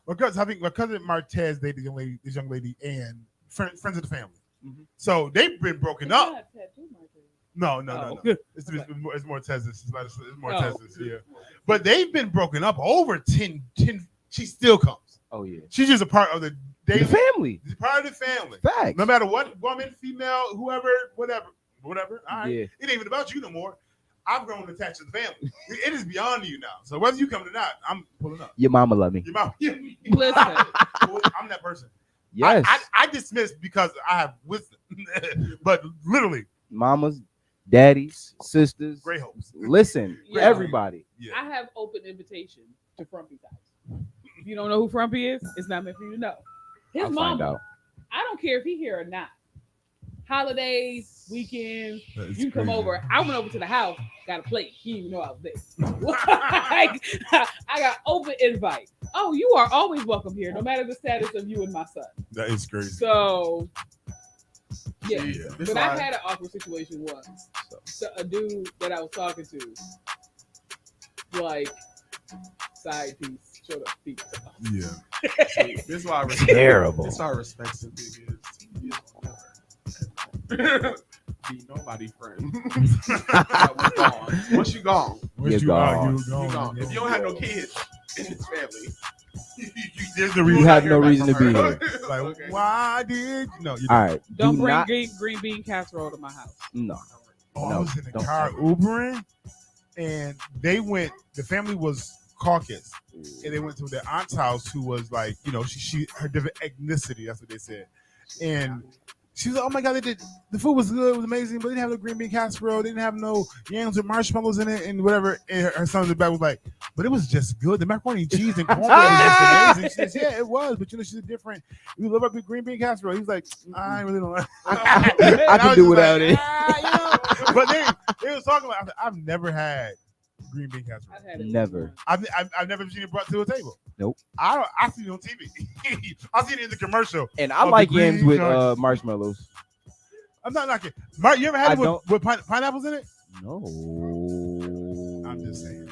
my cousin Martez dated this young lady, and friends of the family. Mhm. So they've been broken up. No. Good. It's more Tezis. It's more Oh. Tezis, yeah. But they've been broken up over 10. She still comes. Oh yeah. She's just a part of the The daily. family. She's part of the family. Facts. No matter what, woman, female, whoever, whatever. All right. Yeah. It ain't even about you no more. I've grown attached to the family. It is beyond you now. So whether you come or not, I'm pulling up. Your mama love me. Your mom, Listen. I'm that person. Yes. I dismiss because I have wisdom, but literally, Mamas, daddies, sisters. great hopes. Listen, Yeah. everybody. Yeah. I have open invitation to Frumpy's house. If you don't know who Frumpy is, it's not meant for you to know. His I'll find mama, out. I don't care if he here or not. Holidays, weekends, That is you come crazy. over. I went over to the house, got a plate. He didn't even know I was there. Like, I got open invite. Oh, you are always welcome here, no matter the status of you and my son. That is crazy. So, yeah. Yeah, this But why- I've had an awkward situation once. So a dude that I was talking to, like, side piece, showed up feet. Yeah. This is why I respect. Terrible. This is why I respect some big is. You never be nobody friend. That was gone. Once you gone, Once You're gone. you you gone. If you don't have no kids in this family, there's the You reason. have hear no back reason to from be her. here. Like, Okay. why did no? You All right. Don't do bring not. green bean casserole to my house. No. Oh, I No, was in the don't car ever. Ubering, and they went. The family was Caucasian, and they went to their aunt's house, who was like, she her different ethnicity. That's what they said, and she was like, "Oh my god, they did. The food was good, it was amazing, but they didn't have no green bean casserole. They didn't have no yams with marshmallows in it, and whatever." And her son in the back was like, "But it was just good. The macaroni and cheese and cornbread was just amazing." She says, "Yeah, it was, but she's a different. We love our green bean casserole." He's like, "I really don't like." I And can was do just without like, it. But they was talking about. I've never had green bean casserole. I've had it Never. I've never seen it brought to a table. Nope. I see it on TV. I see it in the commercial. And I Oh, the like green yams with garden. marshmallows. I'm not knocking. Mark, you ever had I it with, don't- with pineapples in it? No. I'm just saying.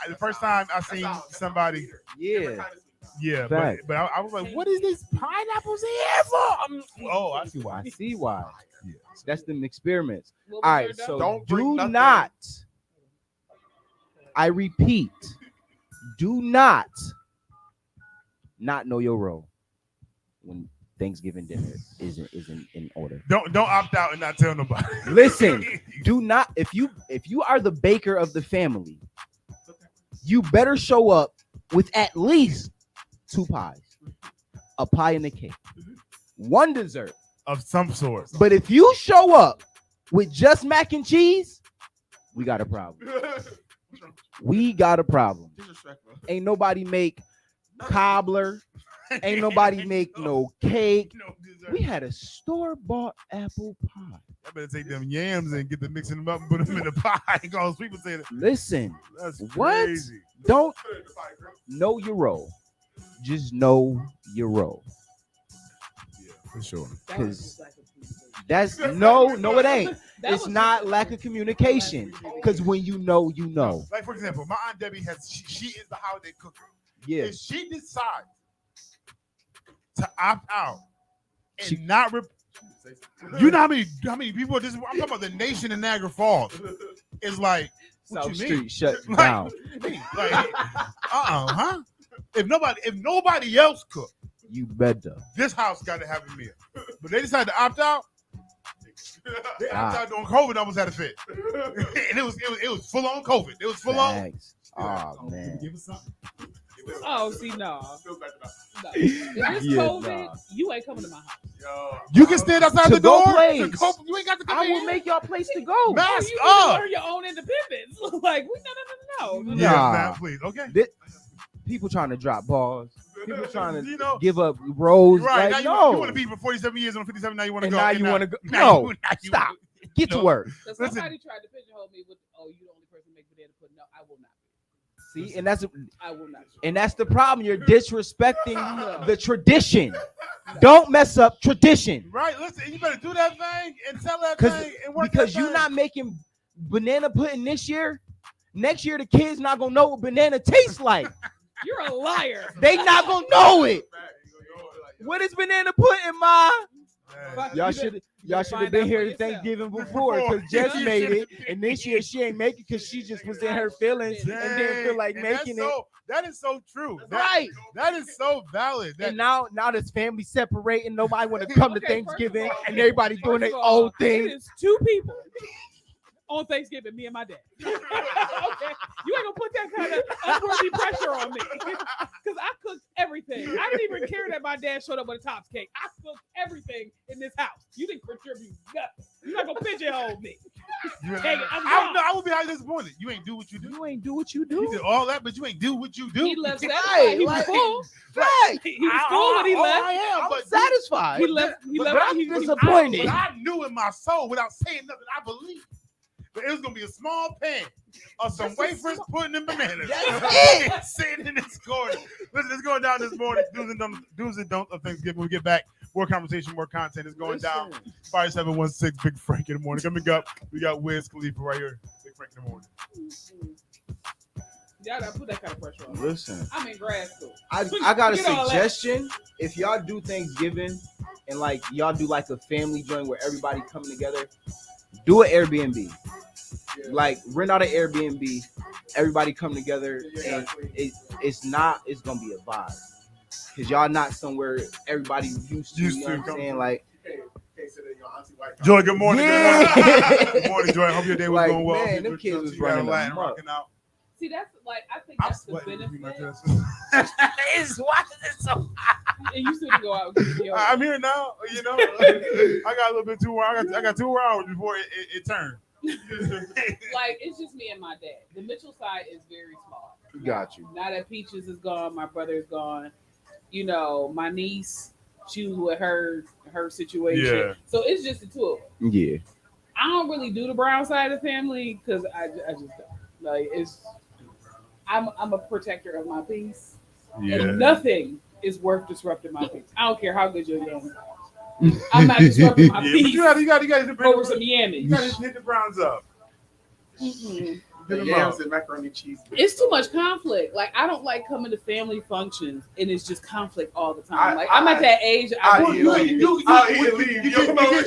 The first time I seen somebody, Yeah. yeah, Fact. but I was like, what is this pineapples here for? Oh, I see why. I see why. Yeah. That's them experiments. What was All right, your so dog? Don't bring do nothing. not I repeat, do not know your role when Thanksgiving dinner isn't in order. Don't opt out and not tell nobody. Listen, do not if you are the baker of the family, you better show up with at least 2 pies, a pie and a cake, 1 dessert of some sort. But if you show up with just mac and cheese, we got a problem. We got a problem. Ain't nobody make cobbler. Ain't nobody make no cake. We had a store-bought apple pie. I better take them yams and get them mixing them up and put them in the pie. Because people say that. Listen, that's what? Crazy. Don't know your role. Just know your role. Yeah, for sure. Because that's no, it ain't. It's not lack of communication. Because when you know, you know. Like for example, my Aunt Debbie she is the holiday cooker. Yeah. If she decides to opt out and not you know how many people this I'm talking about the nation in Niagara Falls is like South Street shut down. Like If nobody else cook, you better. This house got to have a meal. But they decided to opt out. They opted out during COVID. Almost had a fit, and it was full on COVID. It was full on. Oh man. Give us something. Oh, see, no. If it's COVID, you ain't coming to my house. You can stand outside the door. You ain't got to come I in. will make y'all place to go. Mask you up. learn your own independence. Like, no. Yeah, Nah. man, please. Okay. People trying to drop balls. People trying to You know, give up roles. right. Like, Now no. you want to be for 47 years on 57. Now you want to And go. now you want to go. now No. you- Stop. Get to work. So somebody tried to pigeonhole me with, you the only person make banana pudding. No, I will not. See, and that's I will not. And that's the problem. You're disrespecting the tradition. Don't mess up tradition. Right. Listen, you better do that thing and tell that Because thing and work that you're thing. not making banana pudding this year. Next year, the kids not gonna know what banana tastes like. You're a liar. They not gonna know it. What is banana pudding, Ma? Y'all should have been here to Thanksgiving before because Jess made it, and this year she ain't make it because she just was in her feelings and didn't feel like making it. That is so true. Right. That is so valid. And now this family separating. Nobody want to come to Okay, Thanksgiving, first of all- and everybody doing their first of all, own thing. It is 2 people on Thanksgiving, me and my dad. Okay, you ain't gonna put that kind of unworthy pressure on me because I cooked everything. I didn't even care that my dad showed up with a Tops cake. I cooked everything in this house. You didn't contribute nothing. You're not gonna pigeonhole me. Take it. I would be highly disappointed. You ain't do what you do. You ain't do what you You do. did all that, but you ain't do what you do. He left Right, satisfied. He was like- full. Right. He was full when he left. I am, I'm but satisfied. He left. He But left. I'm he- disappointed. But I knew in my soul, without saying nothing, I believed that it was gonna be a small pan of some wafers, pudding, and bananas. Sitting in this corner. Listen, it's going down this morning. Do's and don'ts of Thanksgiving. When we get back, more conversation, more content is going down. 5716 Big Frank in the morning. Coming up, we got Wiz Khalifa right here. Big Frank in the morning. Y'all gotta put that kind of pressure on me. Listen, I'm in grad school. I got a Get all that. suggestion. If y'all do Thanksgiving and like y'all do like a family joint where everybody coming together, do an Airbnb. Like rent out an Airbnb, everybody come together, and it's gonna be a vibe. Cause y'all not somewhere everybody used to. You know what I'm saying? Like, Joy, good morning. Yeah. Good morning, Joy. Hope your day was Like, going well. man, them kids was You got a running Latin amok. rocking out. See, that's like I think I'm that's the sweating. benefit. it's watching this so. And you still go out. And get I'm here now. You know, I got a little bit 2 hours. I got 2 more hours before it turned. Like it's just me and my dad. The Mitchell side is very small. Got you. Now that Peaches is gone, my brother is gone. You know, my niece, she was with her situation. Yeah. So it's just the 2 of them. Yeah. I don't really do the Brown side of the family because I just don't. Like I'm a protector of my peace. And nothing is worth disrupting my peace. I don't care how good your yams are. I'm not disrupting my Yeah, but peace you got to over some yammies. You got to hit the Browns up. Mm-mm. The yams and macaroni and cheese. It's too much conflict. Like I don't like coming to family functions and it's just conflict all the time. I'm at that age. You get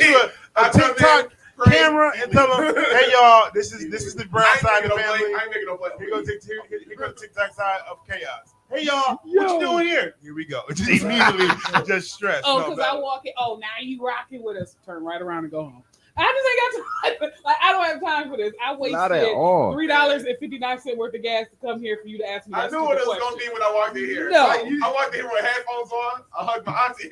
you a TikTok camera and tell them, hey y'all, this is the brown side of the family. I ain't making no play. Here goes the TikTok side of chaos. Hey y'all, what you doing here? Here we go. Just immediately just stress. Oh, because I walk in. Oh, now you rocking with us. Turn right around and go home. I just ain't got time. Like, I don't have time for this. I wasted $3.59 worth of gas to come here for you to ask me. I knew what it was gonna be when I walked in here. No, I walked in here with headphones on. I hugged my auntie.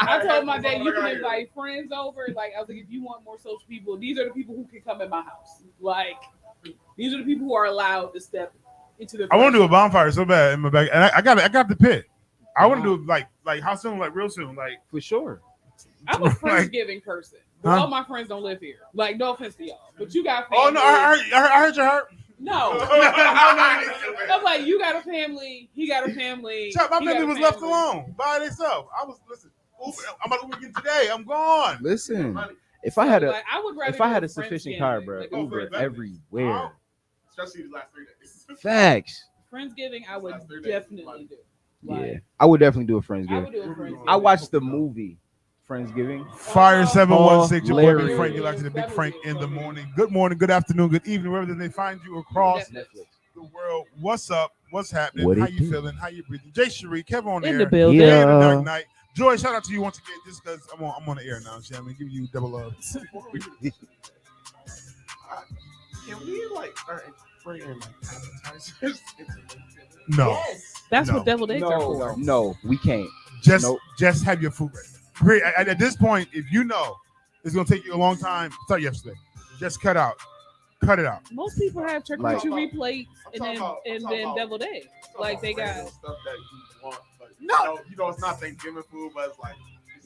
I told my dad you can invite friends over. Like I was like, if you want more social people, these are the people who can come in my house. Like these are the people who are allowed to step into the. I want to do a bonfire so bad in my back, and I got the pit. I want to do like how soon? Like real soon? Like for sure. I'm a Friendsgiving person. But all my friends don't live here. Like, no offense to y'all, but you got family. Oh no, I heard your heart. No. I'm like, you got a family. He got a family. Chuck, my family was left alone by themselves. I was I'm about to weekend today. I'm gone. Listen, if I had a sufficient car, bro, like Uber everywhere. Especially the last 3 days. Facts. Friendsgiving, I would definitely do. Yeah, I would definitely do a Friendsgiving. I would do a Friendsgiving. I watched the movie Friendsgiving. Fire 716, your boy Big Frank. You're like to the Big That Frank was in the funny. morning. Good morning, good afternoon, good evening, wherever they find you across the world. What's up? What's happening? What How it you do? feeling? How you breathing? Jay Cherie, Kevin on In air. the building. Jay in the Yeah. Dark Knight. Joy, shout out to you once again, just because I'm on the air now. So I'm gonna give you double love. Can we like start bringing like advertisers? No, That's No. what deviled eggs are for. No, we can't. just Nope. just have your food ready. At this point, if you know it's gonna take you a long time, start yesterday. Just cut it out. Most people have Like- charcuterie plates and then I'm talking about- deviled eggs. Like they got. Random stuff that you want, but No. you know it's not Thanksgiving food, but it's like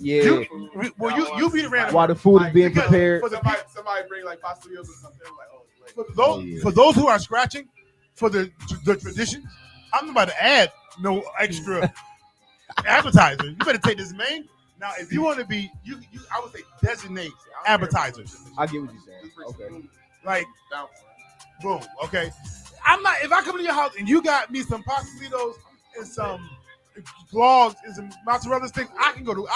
Yeah. You be the random. While the food is Like, being because prepared. for the somebody bring like pastillas or something. Like, oh, it's late. For those who are scratching for the tradition, I'm not about to add no extra appetizer. You better take this main. Now, if you want to be, I would say designate appetizers. I get what you're saying. Just bring Okay. some food Like, down. boom, okay. I'm not. If I come to your house and you got me some pastelitos and some logs and some mozzarella sticks, I can go to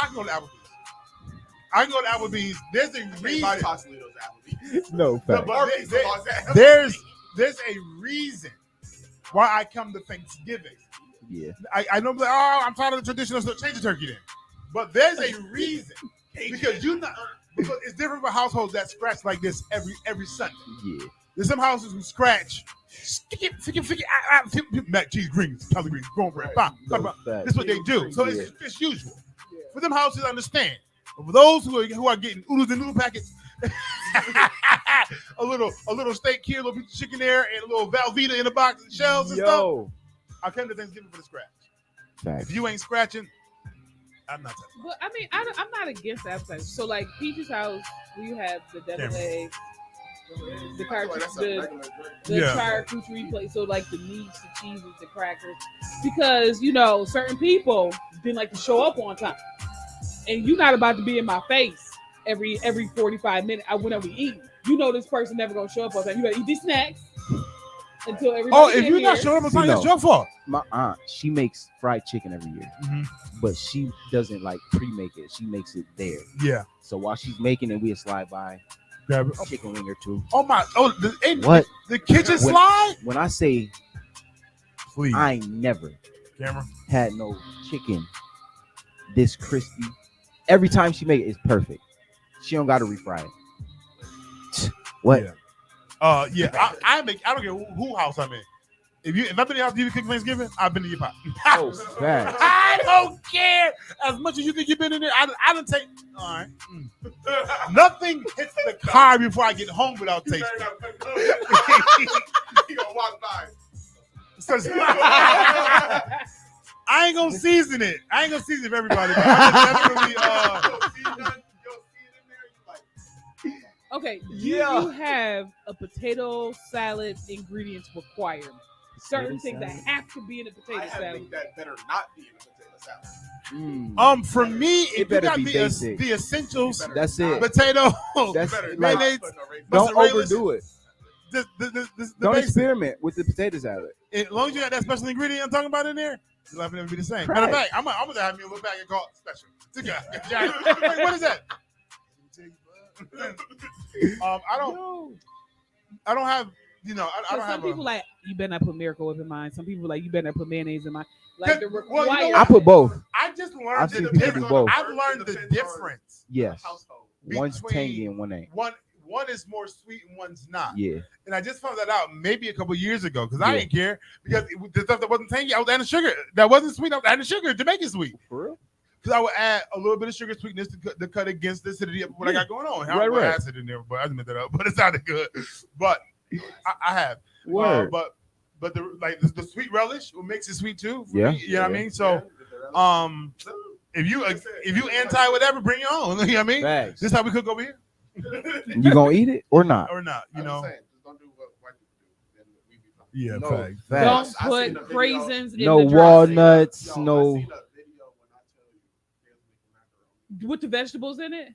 Applebee's. There's a Can't buy reason. pastillos at Applebee's. No fact. But Or pizza like that. there's a reason why I come to Thanksgiving. Yeah. I know, like, oh, I'm tired of the traditional stuff. Change the turkey then. But there's a reason because because it's different for households that scratch like this every Sunday. Yeah. There's some houses who scratch. Mac cheese, greens, collard greens, cornbread. Blah, blah, blah. fact. That's what they do. So Yeah. it's usual. For them houses, understand. But for those who are getting oodles and noodle packets, a little steak here, a little piece of chicken there, and a little Velveeta in the box and shells and stuff. Yo. I come to Thanksgiving for the scratch. Facts. If you ain't scratching, I'm not touching. But I mean, I'm not against appetizers. So like Peach's house, we have the deviled eggs, the charcuterie plate. So like the meats, the cheeses, the crackers, because certain people didn't like to show up on time, and you're not about to be in my face every 45 minutes. Whenever we eat, this person never gonna show up on time. You gotta eat these snacks until everybody. Oh, if you're not showing up on time, it's your fault. My aunt, she makes fried chicken every year, but she doesn't like pre-make it. She makes it there. Yeah. So while she's making it, we'll slide by Grab it. a chicken wing or two. Oh my! Oh, What? The kitchen When- slide? When I say Please, I ain't never camera. had no chicken this crispy. Every time she make it, it's perfect. She don't got to refry it. What? Yeah. I don't care who house I'm in. If I've been in your house, you cook Thanksgiving, I've been to your pot. Oh, facts. I don't care as much as you think you've been in there. I don't take. All right. Nothing hits the car before I get home without tasting. He gonna walk by. So, I ain't gonna season it. I ain't gonna season it for everybody. But I definitely, Okay, Yeah. you have a potato salad ingredients requirement. Certain things that have to be in a potato I have salad. things that better not be in a potato salad. for me, if you better got be the basic. essentials, That's it. potato, That's Better like, not mayonnaise, put no raisin. don't mozzarella, overdo it. the Don't basic. experiment with the potato salad. As long as you got that special ingredient I'm talking about in there, your life will never be the same. Right. Matter of fact, I'm gonna have me a little bag and call it special. Wait, what is that? I don't have. I don't have. Some people like you better not put Miracle Whip in mine. Some people like you better not put mayonnaise in mine. Like the required. I put both. I just learned I've seen people do both. I've learned the difference. Yes. One's tangy and one ain't. One is more sweet and one's not. Yeah. And I just found that out maybe a couple years ago because I didn't care because the stuff that wasn't tangy, I was adding sugar. That wasn't sweet, I was adding sugar to make it sweet. For real? Because I would add a little bit of sugar sweetness to cut against the acidity of what I got going on. I don't put acid in there, but I just made that up. But it sounded good. But I have. But the sweet relish what makes it sweet too. Yeah. You know what I mean? So if you anti whatever, bring your own. You know what I mean? Facts. This is how we cook over here. You gonna eat it or not? Or not, Don't do what white people do. Then we be fine. Yeah, No, facts. Don't put raisins in no the dressing. walnuts, Yo, no. I seen a video when I tell you they was making macaroni. With the vegetables in it,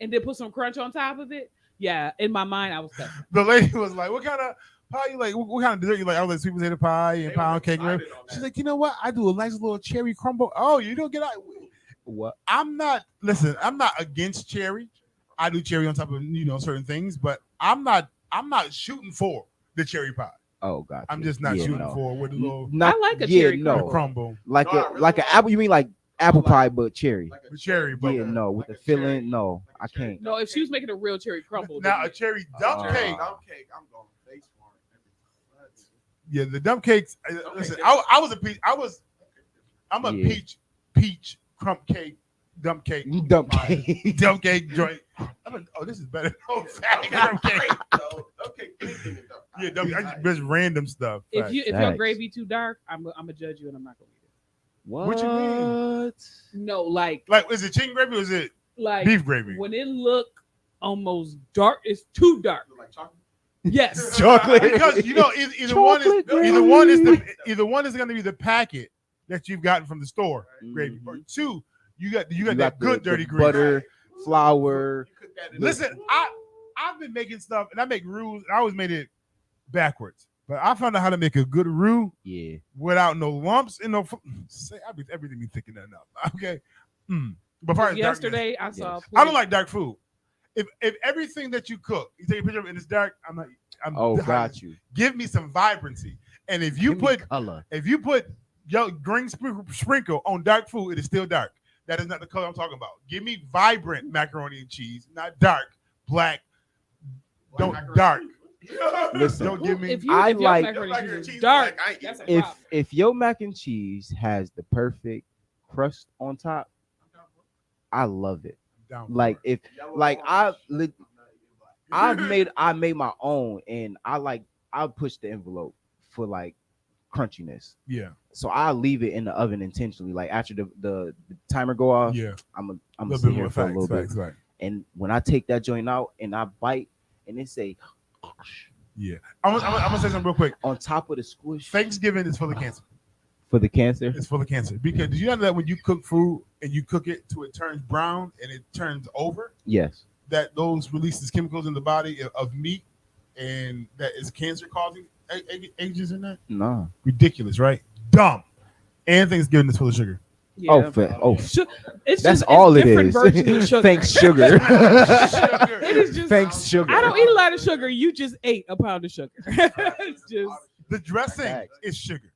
and then put some crunch on top of it. Yeah, in my mind, I was stuck. The lady was like, "What kind of pie you like? What kind of dessert you like?" I was like, "Sweet potato pie and pound cake." She's like, "You know what? I do a nice little cherry crumble." Oh, you don't get out. What? I'm not against cherry. I do cherry on top of certain things, but I'm not shooting for the cherry pie. Oh god. I'm just not shooting for with a little Not, I like a cherry crumble. Like an apple. You mean like apple pie but cherry? The cherry, but Yeah, no, with the filling, no, I can't. No, if she was making a real cherry crumble, now then a cherry dump cake. Dump cake, I'm going face for it. Yeah, the dump cakes. Listen, I was a peach. I'm a peach crumb cake. Dump cake. Dump cake. Dump cake joint. This is better. Dump cake. Yeah, I just random stuff. if your gravy too dark, I'm gonna judge you and I'm not gonna eat it. What you mean? No, like is it chicken gravy or is it like beef gravy? when it look almost dark, it's too dark. Like chocolate? Yes, Chocolate. Because either one is going to be the packet that you've gotten from the store gravy, or two you got that good dirty gravy, butter, flour. Listen, I've been making stuff and I make roux. I always made it backwards, but I found out how to make a good roux. Yeah. Without no lumps and no. Everything be thinking that up. Okay. But yesterday I saw. I don't like dark food. If everything that you cook, you take a picture of it and it's dark, I'm not. Got you. Give me some vibrancy. And if you put your green sprinkle on dark food, it is still dark. That is not the color I'm talking about. Give me vibrant macaroni and cheese, not dark, black. Don't dark. Listen, don't give me. If your macaroni and cheese is dark, that's a problem. If your mac and cheese has the perfect crust on top, I love it. Like I made my own, and I push the envelope for like crunchiness. Yeah. So I leave it in the oven intentionally. Like after the timer go off, I'm gonna sit here for a little bit. Right. And when I take that joint out and I bite, and it say, yeah, I'm gonna say something real quick. On top of the squish, Thanksgiving is full of cancer. For the cancer? It's full of cancer. Because did you know that when you cook food and you cook it till it turns brown and it turns over? Yes. That those releases chemicals in the body of meat, and that is cancer causing agents in that? No. Ridiculous, right? Dumb. And Thanksgiving is full of sugar. Yeah. That's all it is. Thanks, sugar. It is just thanks, sugar. I don't eat a lot of sugar. You just ate a pound of sugar. It's just the dressing is sugar.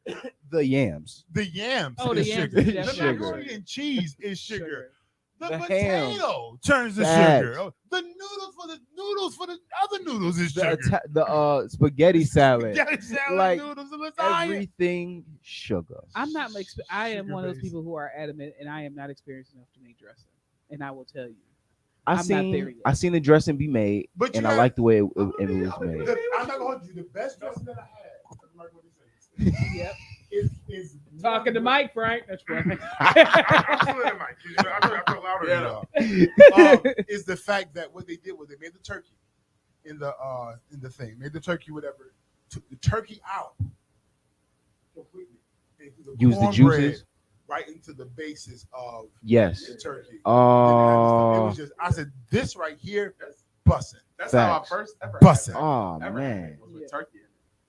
The yams. The yams. Oh, is the yams. Sugar. Is the macaroni and cheese is sugar. The ham potato turns to sugar. Oh, the noodles for the other noodles is sugar. The spaghetti salad. Spaghetti salad, like noodles, everything sugar. I'm not. I am one of those people who are adamant, and I am not experienced enough to make dressing. And I will tell you, I seen the dressing be made, and I like the way it was made. I'm not gonna hold you. The best dressing that I had. Yep. Is talking to Mike, Frank. That's right. Is the fact that what they did was they made the turkey in the thing, made the turkey whatever, took the turkey out completely. Use the juices right into the basis of the turkey. Oh, it was just I said this right here, bussin'. That's how I first ever bussin'. Oh man, with turkey.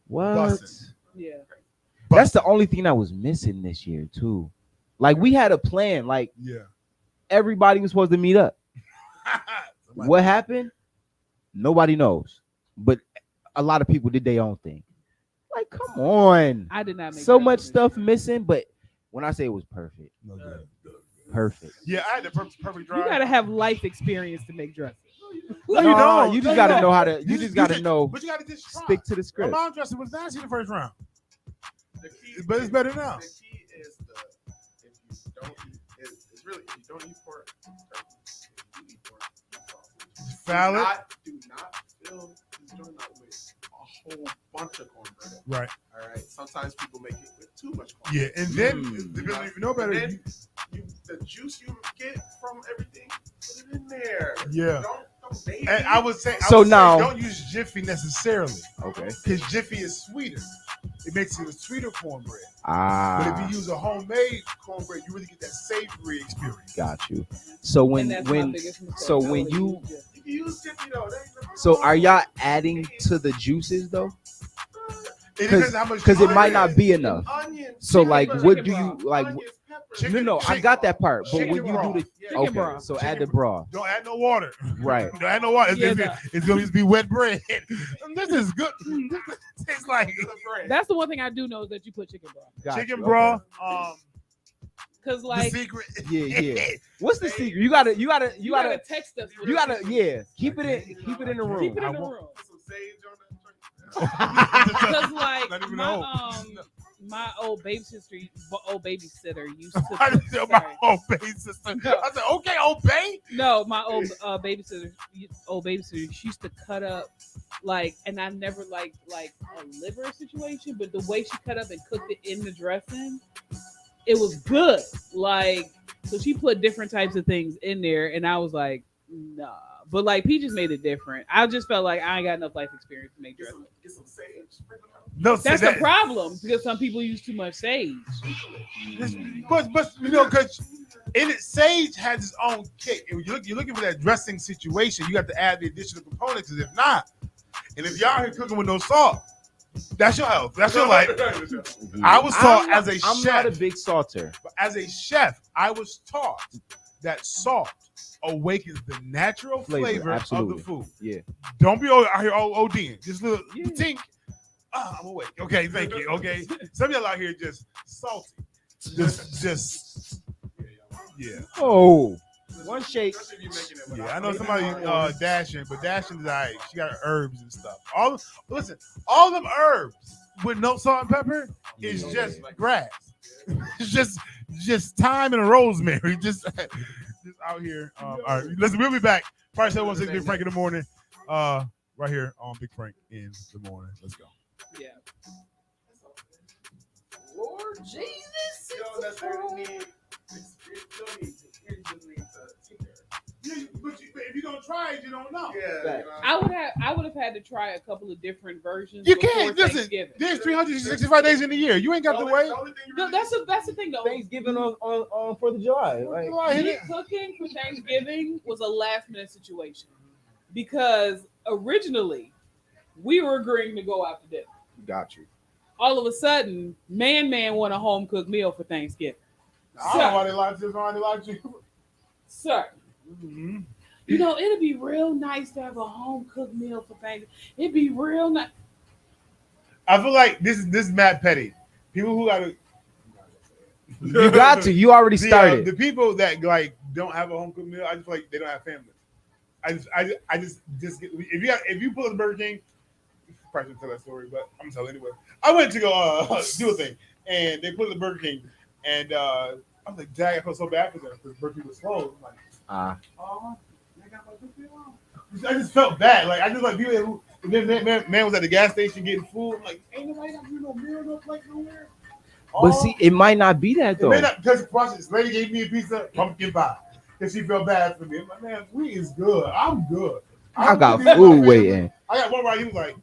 What? Bussin'. Yeah. That's the only thing that was missing this year too. Like we had a plan. Like everybody was supposed to meet up. What happened? Nobody knows. But a lot of people did their own thing. Like, come on. I did not make so much stuff missing, but when I say it was perfect, perfect. Yeah, I had the perfect drive. You gotta have life experience to make dresses. No, you don't. You just gotta know how to. You just gotta know. But you gotta just try. Stick to the script. My mom dressing was nasty the first round, but it's better now. The key is if you don't eat, it's really if you don't eat pork, you eat pork. Salad. Do not fill this joint up with a whole bunch of cornbread. Right. All right. Sometimes people make it with too much cornbread. Yeah, and then if you know better, then the juice you get from everything, put it in there. Yeah. Don't and I would say, now don't use Jiffy necessarily. Okay. Because Jiffy is sweeter. It makes it a sweeter cornbread. Ah. But if you use a homemade cornbread, you really get that savory experience. Got you. So when you use Jiffy though, so are y'all adding to the juices though? It depends how much. Because it might not be enough. Onions, So like, what do broth. you like? onions, pepper. Chicken- I got that part. But chicken when you broth. do the Chicken broth. so add the broth. Don't add no water. Right. Don't add no water. It's, Yeah, it's gonna just be wet bread. This is good. This tastes like That's the one thing I do know is that you put chicken broth. Got chicken you. broth. Cause The like secret. Yeah. What's the secret? You gotta text us. keep it in the room. Keep it in the won't- room. Put some sage on that joint. Because like Not even my old babysitter used to. I didn't tell my sorry. old baby sister. I said, okay, obey. No, my old babysitter she used to cut up like, and I never like a liver situation, but the way she cut up and cooked it in the dressing, it was good. Like, so she put different types of things in there, and I was like, nah. But like, P just made it different. I just felt like I ain't got enough life experience to make dressing. Get some sage. Sprinkle it on. No, That's the problem because some people use too much sage. But you know, because sage has its own kick. And when you're looking for that dressing situation, you have to add the additional components. Because if not, and if y'all here cooking with no salt, that's your health. That's your life. I was taught as a I'm chef. not a big salter. But as a chef, I was taught that salt awakens the natural flavor of absolutely. the food. Yeah. Don't be out here all ODing. Just a little tink. I'm awake. Okay, thank you. Okay. Some of y'all out here just salty. Just yeah. Oh, one shake. Yeah, I know somebody dashing, but dashing is alright. She got herbs and stuff. All them herbs with no salt and pepper is just grass. It's just thyme and a rosemary. Just out here. All right, listen, we'll be back. Fire 716 Big Frank in the morning. Right here on Big Frank in the morning. Let's go. Yeah. Lord Jesus. You don't necessarily need But if you don't try it, you don't know. Yeah. I would have had to try a couple of different versions. You before can't. Listen, Thanksgiving. there's 365 days in the year. You ain't got to wait. No, that's the thing though. Thanksgiving on 4th of July. Like, Me cooking for Thanksgiving was a last minute situation because originally we were agreeing to go out to dinner. got you. All of a sudden, man want a home cooked meal for Thanksgiving. I don't know why they like this. Why they like you. Sir, Mm-hmm. you know, it'd be real nice to have a home cooked meal for Thanksgiving. It'd be real nice. I feel like this is Matt Petty. People who gotta. You got to. You already started. The people that like don't have a home cooked meal, I just feel like they don't have family. I just get, if you pull the Burger King, probably shouldn't tell that story, but I'm gonna tell anyway. I went to go do a thing, and they put the Burger King, and I was like, "Dang, I felt so bad for them because Burger King was closed." I'm like, "Oh, they got my cooked meal on." I just felt bad. Like I just like people who man was at the gas station getting food. I'm like, "Ain't nobody got no meal, no plate nowhere." But see, it might not be that though. Because this lady gave me a piece of pumpkin pie because she felt bad for me. I'm like, man, we is good. I'm good. I got food waiting. I got one right. He was like,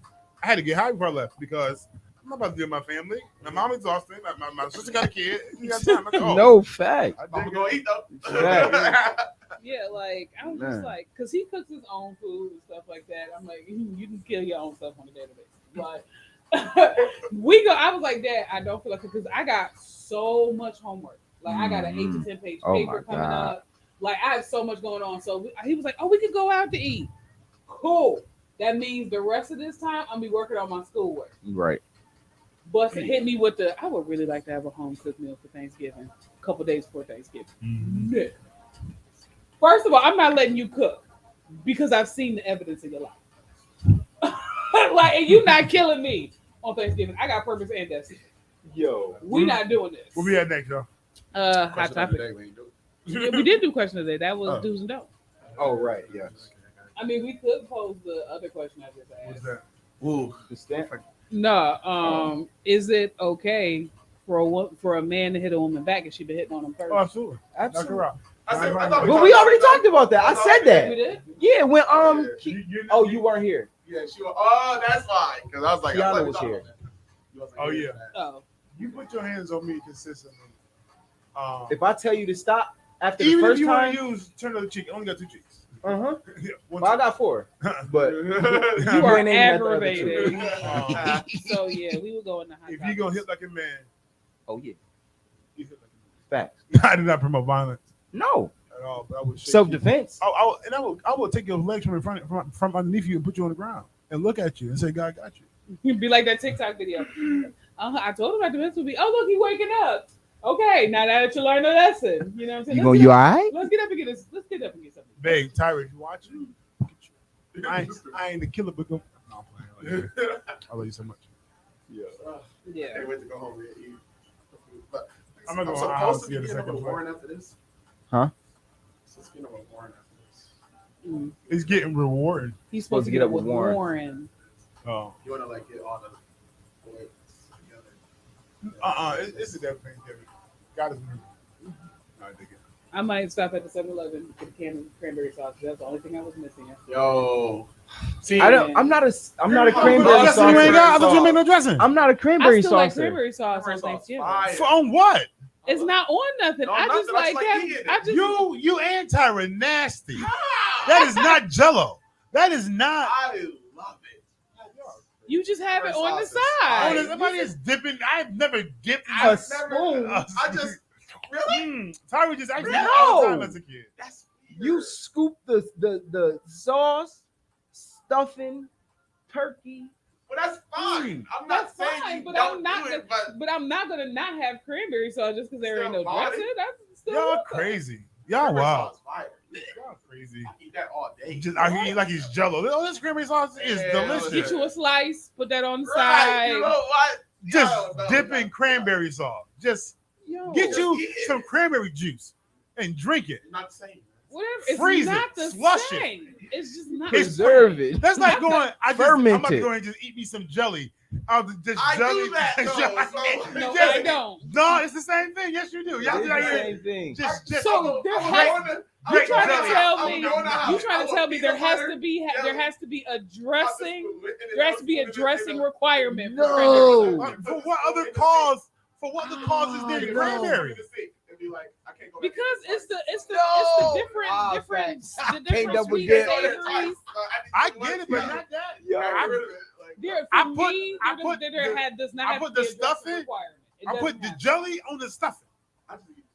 I had to get high before I left because I'm not about to deal with my family. My mom exhausted. My sister got a kid. You got time. I go, oh, No fact. I'm gonna eat though. Yeah, like I was just like, because he cooks his own food and stuff like that. I'm like, you can kill your own stuff on a daily basis. But I was like, Dad, I don't feel like it because I got so much homework. Like I got an 8 to 10 page paper coming up. Like I have so much going on. So he was like, "Oh, we could go out to eat." Cool. That means the rest of this time I'm be working on my schoolwork. Right. But hit me with I would really like to have a home cooked meal for Thanksgiving, a couple days before Thanksgiving. Mm-hmm. No. First of all, I'm not letting you cook because I've seen the evidence in your life. Like, and you not killing me on Thanksgiving. I got purpose and destiny. Yo, We not doing this. We'll be at next, y'all. Hot topic. Yeah, we did do question of the day. That was do's and don'ts. Oh right, yes. I mean, we could pose the other question I just asked. What's that? Ooh, The stamp. No, is it okay for a man to hit a woman back if she been hitting on him first? Oh, absolutely. Absolutely. Knock her out. I thought But we already talked about that. I said We that. did? Yeah, when Oh, you weren't here. Yeah, she was. Oh, that's fine. Because I was like, Kiana I was here. Oh, yeah. Oh. You put your hands on me consistently. If I tell you to stop after the Even if first you time, want to use turn of the cheek, I only got 2 cheeks. uh-huh. Yeah, one Well, I cheek. got 4. But You You are ain't aiming at the other aggravated. Uh, So yeah, we will go in the hot if you gonna hit like a man, oh yeah, you hit like facts. a man. I did not promote violence No at all, but I would shake you. self-defense. I will take your legs from in front from underneath you and put you on the ground and look at you and say, "God got you." You'd be like that TikTok video. I told him about the mental be. Oh look, he waking up. Okay, now that you learned a lesson, you know what I'm saying. You all right? Let's get up and get this. Let's get up and get something. Babe, Tyrus, you watching? I ain't the killer, but no, I'm playing. I love you so much. Yeah. Yeah. Can't wait to go home and eat. But I'm not going to supposed to get a be getting second a warrant after this. Huh? So it's getting a warrant after this. Mm. It's getting rewarded. He's supposed to get up with Warren. Oh, You want to like get all the boys together. it's a death thing, Kevin. God is moving. No, I dig it. I might stop at the 7-Eleven to get a can of cranberry sauce. That's the only thing I was missing. Yo. See, I'm not a Oh, cranberry dressing sauce. you ain't got? I thought you made no dressing. I'm not a I cranberry still like saucer. cranberry sauce cranberry on sauce Thanksgiving. fire. On what? It's not on nothing. No, I just nothing. I like just like that. eating it. I just You and Tyra nasty. That is not Jello. That is not. I love it. you just have it on the Sauce is side. fire. Somebody is dipping. I've never dipped in I've a never. spoon. I just really. Tyra just actually No. all the time as a kid. That's You weird. scoop the sauce, stuffing, turkey. Well, that's fine. I'm not That's saying fine, you but don't I'm not. do it, but But I'm not gonna not have cranberry sauce just because there ain't no Still bought dressing. it. That's still Y'all welcome. crazy. Y'all cranberry wild. sauce fire. Y'all crazy. I eat that all day. Just I eat like it's Jello. Oh, this cranberry sauce is Yeah, delicious. Get you a slice, put that on the Right, side. you know what? Just No, dip in no. cranberry sauce. Just Yo. get you Yeah. some cranberry juice and drink it. You're not saying. Whatever. It's Freeze not it, the slush it. same. It's just not. It's Preserve it. That's like That's going. I'm about to fermented. go and just eat me some jelly. Just I jelly. do that, though, so- No, Just- I don't. No, it's the same thing. Yes, you do. Y'all It's do the that here. same thing. Just So there I'm has- going to- I'm you trying jelly. to tell I'm me? going to house. You trying I to tell want me there peanut has butter, to be there jelly. has to be a I'll just dressing? put it in There has to be a it dressing in requirement. No. For cranberry sauce. For what other cause? For what other cause is there the- to cranberry? and be like, I can't go back Because in it's the No. different Ah, different facts. the Can't different double sweet dip. savories. I get it, but not that. Yo. There, I for put- me, I there put there the- had does not I have put to the be a dressing stuffing- requirement. It I doesn't put the have to. jelly on the stuffing.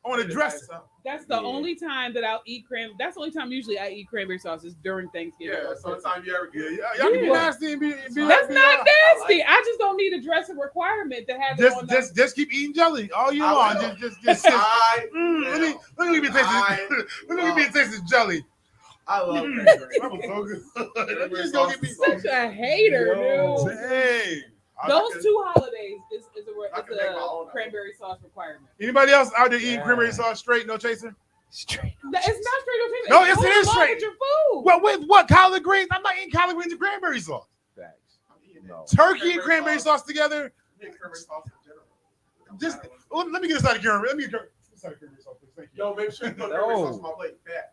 On the dressing. That's the Yeah. only time that I'll eat That's the only time usually I eat cranberry sauce is during Thanksgiving. Yeah, sometimes you ever get Yeah, y'all can be Yeah. nasty and be That's be not all- nasty. I just don't need a dressing requirement to have it on Just keep eating jelly all year I long. will. Just I let me taste this. Let me taste this jelly. I love Mm. cranberry. That was so good. Let me just go get me such a hater, Yo. dude. Dang. Those two holidays is I can make my a own. cranberry sauce requirement. Anybody else out there eating Yeah. cranberry sauce straight, no chaser? Straight. It's not straight up cranberry. No, yes, it is Go along straight. with your food. Well, with what? Collard greens? I'm not eating collard greens and cranberry sauce. Facts. I'm eating No. it. Turkey and cranberry sauce together. Mix cranberry sauce in general. Just let me get a side of cranberry. Let me get a side of cranberry sauce, please. Thank you. Yo, make sure you put No. cranberry sauce on my plate. Fast.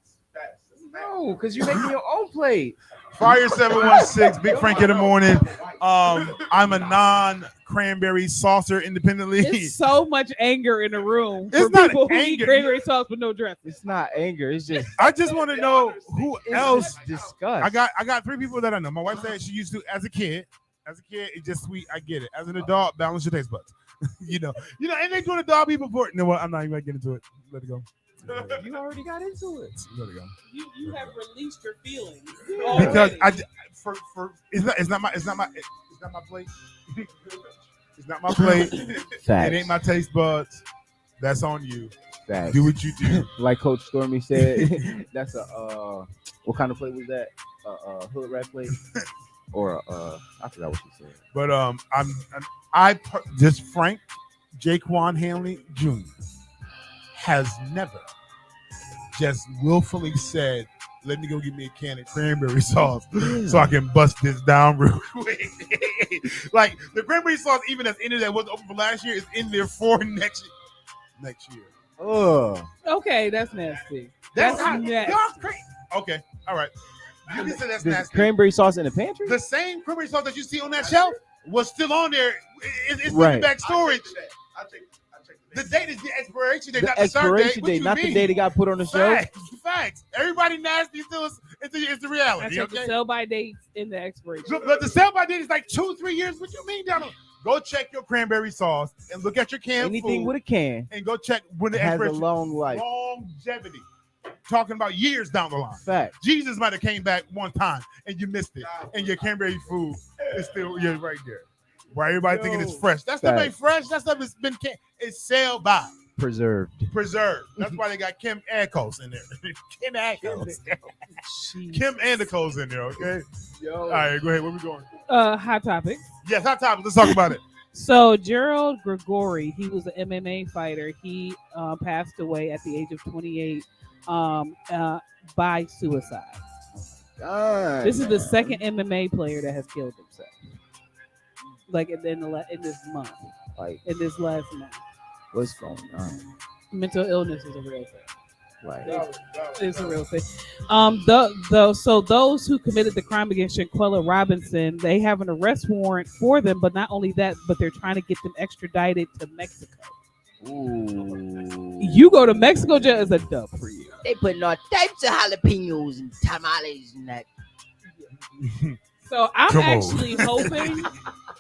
No, because you're making your own plate. Fire 716, Big Frank in the morning. I'm a non-cranberry saucer independently. It's so much anger in the room It's for not people who eat anger. cranberry sauce with no dressing. It's not anger. It's just I just want to know who it's else. just disgust. I got 3 people that I know. My wife said she used to as a kid. As a kid, it's just sweet. I get it. As an adult, balance your taste buds. you know, and they doing adult people for it. You know what? I'm not even gonna get into it. Let it go. You already got into it. There we go. You have released your feelings Because already. for it's not my plate. It's not my plate. Facts. It ain't my taste buds. That's on you. Facts. Do what you do. Like Coach Stormy said, that's a what kind of plate was that? Hood rat plate, or I forgot what she said. But just Frank Jaquan Hanley Jr. has never just willfully said, "Let me go get me a can of cranberry sauce so I can bust this down real quick." Like the cranberry sauce, even that's in there that was open for last year, is in there for next year. Oh, Okay, that's nasty. That's nasty. y'all crazy. Okay, all right. You can say that's there's nasty. cranberry sauce in the pantry. The same cranberry sauce that you see on that shelf was still on there. It's Right. in the back storage. I checked The date is the expiration date, The not the start date. expiration What date, you not mean? the day they got put on the shelf. Facts. Everybody nasty still is the I reality. checked the Okay. sell by dates in the expiration. But the sell by date is like 2-3 years. What you mean, Donald? Go check your cranberry sauce and look at your canned Anything food with a can and go check when the has a expiration. long life. Longevity. Talking about years down the line. Fact. Jesus might have came back one time and you missed it, and your cranberry food is still right there. Why everybody thinking it's fresh? That stuff ain't fresh. That stuff has been it's sell by, Preserved. preserved. That's why they got Kim Ackles in there. Kim Ackles. Kim Andicos in there. Okay. All right, go ahead. Where we going? Hot topic. Yes, hot topic. Let's talk about it. So Gerald Grigori, he was an MMA fighter. He passed away at the age of 28 by suicide. God. This is the second MMA player that has killed himself. Like in this month, Like, in this last month. what's going on? Mental illness is a real thing. Like, It's a real thing. So those who committed the crime against Shanquella Robinson, they have an arrest warrant for them. But not only that, but they're trying to get them extradited to Mexico. ooh. You go to Mexico jail is a dub for you. They putting all types of jalapenos and tamales and that. So I'm Come on. actually hoping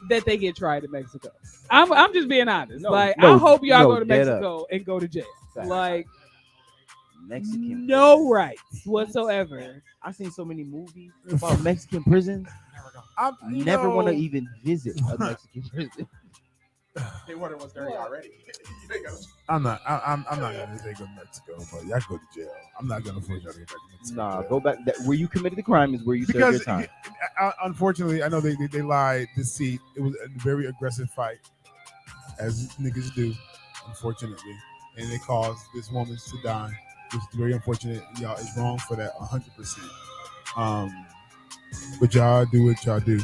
that they get tried in Mexico. I'm just being honest. No, I no, hope y'all no, go to dead Mexico and go to jail. Facts. Like Mexican. no rights whatsoever. I've seen so many movies about Mexican prisons. I Never want to even visit a Mexican prison. They wonder what's dirty already. I'm not gonna say go to Mexico, but y'all go to jail. I'm not gonna force y'all to go back to Mexico. Nah, go back. Where you committed the crime is where you serve your Because time. unfortunately, I know they lied, deceit. It was a very aggressive fight, as niggas do, unfortunately, and it caused this woman to die. It's very unfortunate. Y'all is wrong for that 100%. But y'all do what y'all do,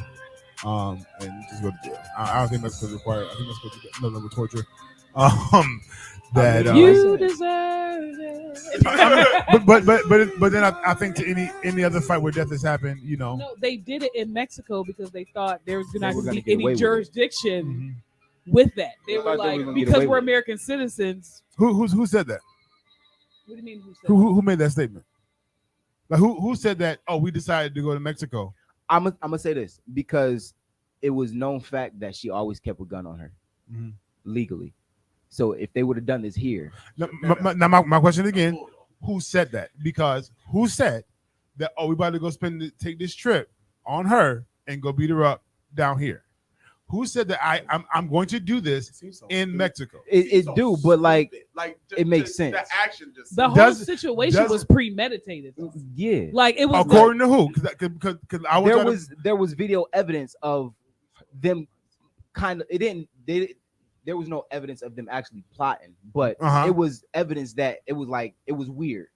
and just go to jail. I don't think Mexico's required. I think Mexico's no level torture. That You deserve it. but then I think to any other fight where death has happened, you know. No, they did it in Mexico because they thought there was not were going gonna to be get away any with it. jurisdiction with that. They They were thought they like, were gonna get because away we're with it. American citizens. Who said that? What do you mean? Who said Who made that statement? Like who said that? Oh, we decided to go to Mexico. I'm gonna say this because it was known fact that she always kept a gun on her legally. So if they would have done this here, Now my question again: who said that? Because who said that? Oh, we about to go take this trip on her and go beat her up down here. Who said that? I'm going to do this in Mexico. it do, but like just, it makes just sense. The action just The whole Does- situation does- was premeditated. yeah. Like it was According to who? Because I want There was video evidence of them kind of there was no evidence of them actually plotting, but it was evidence that it was weird.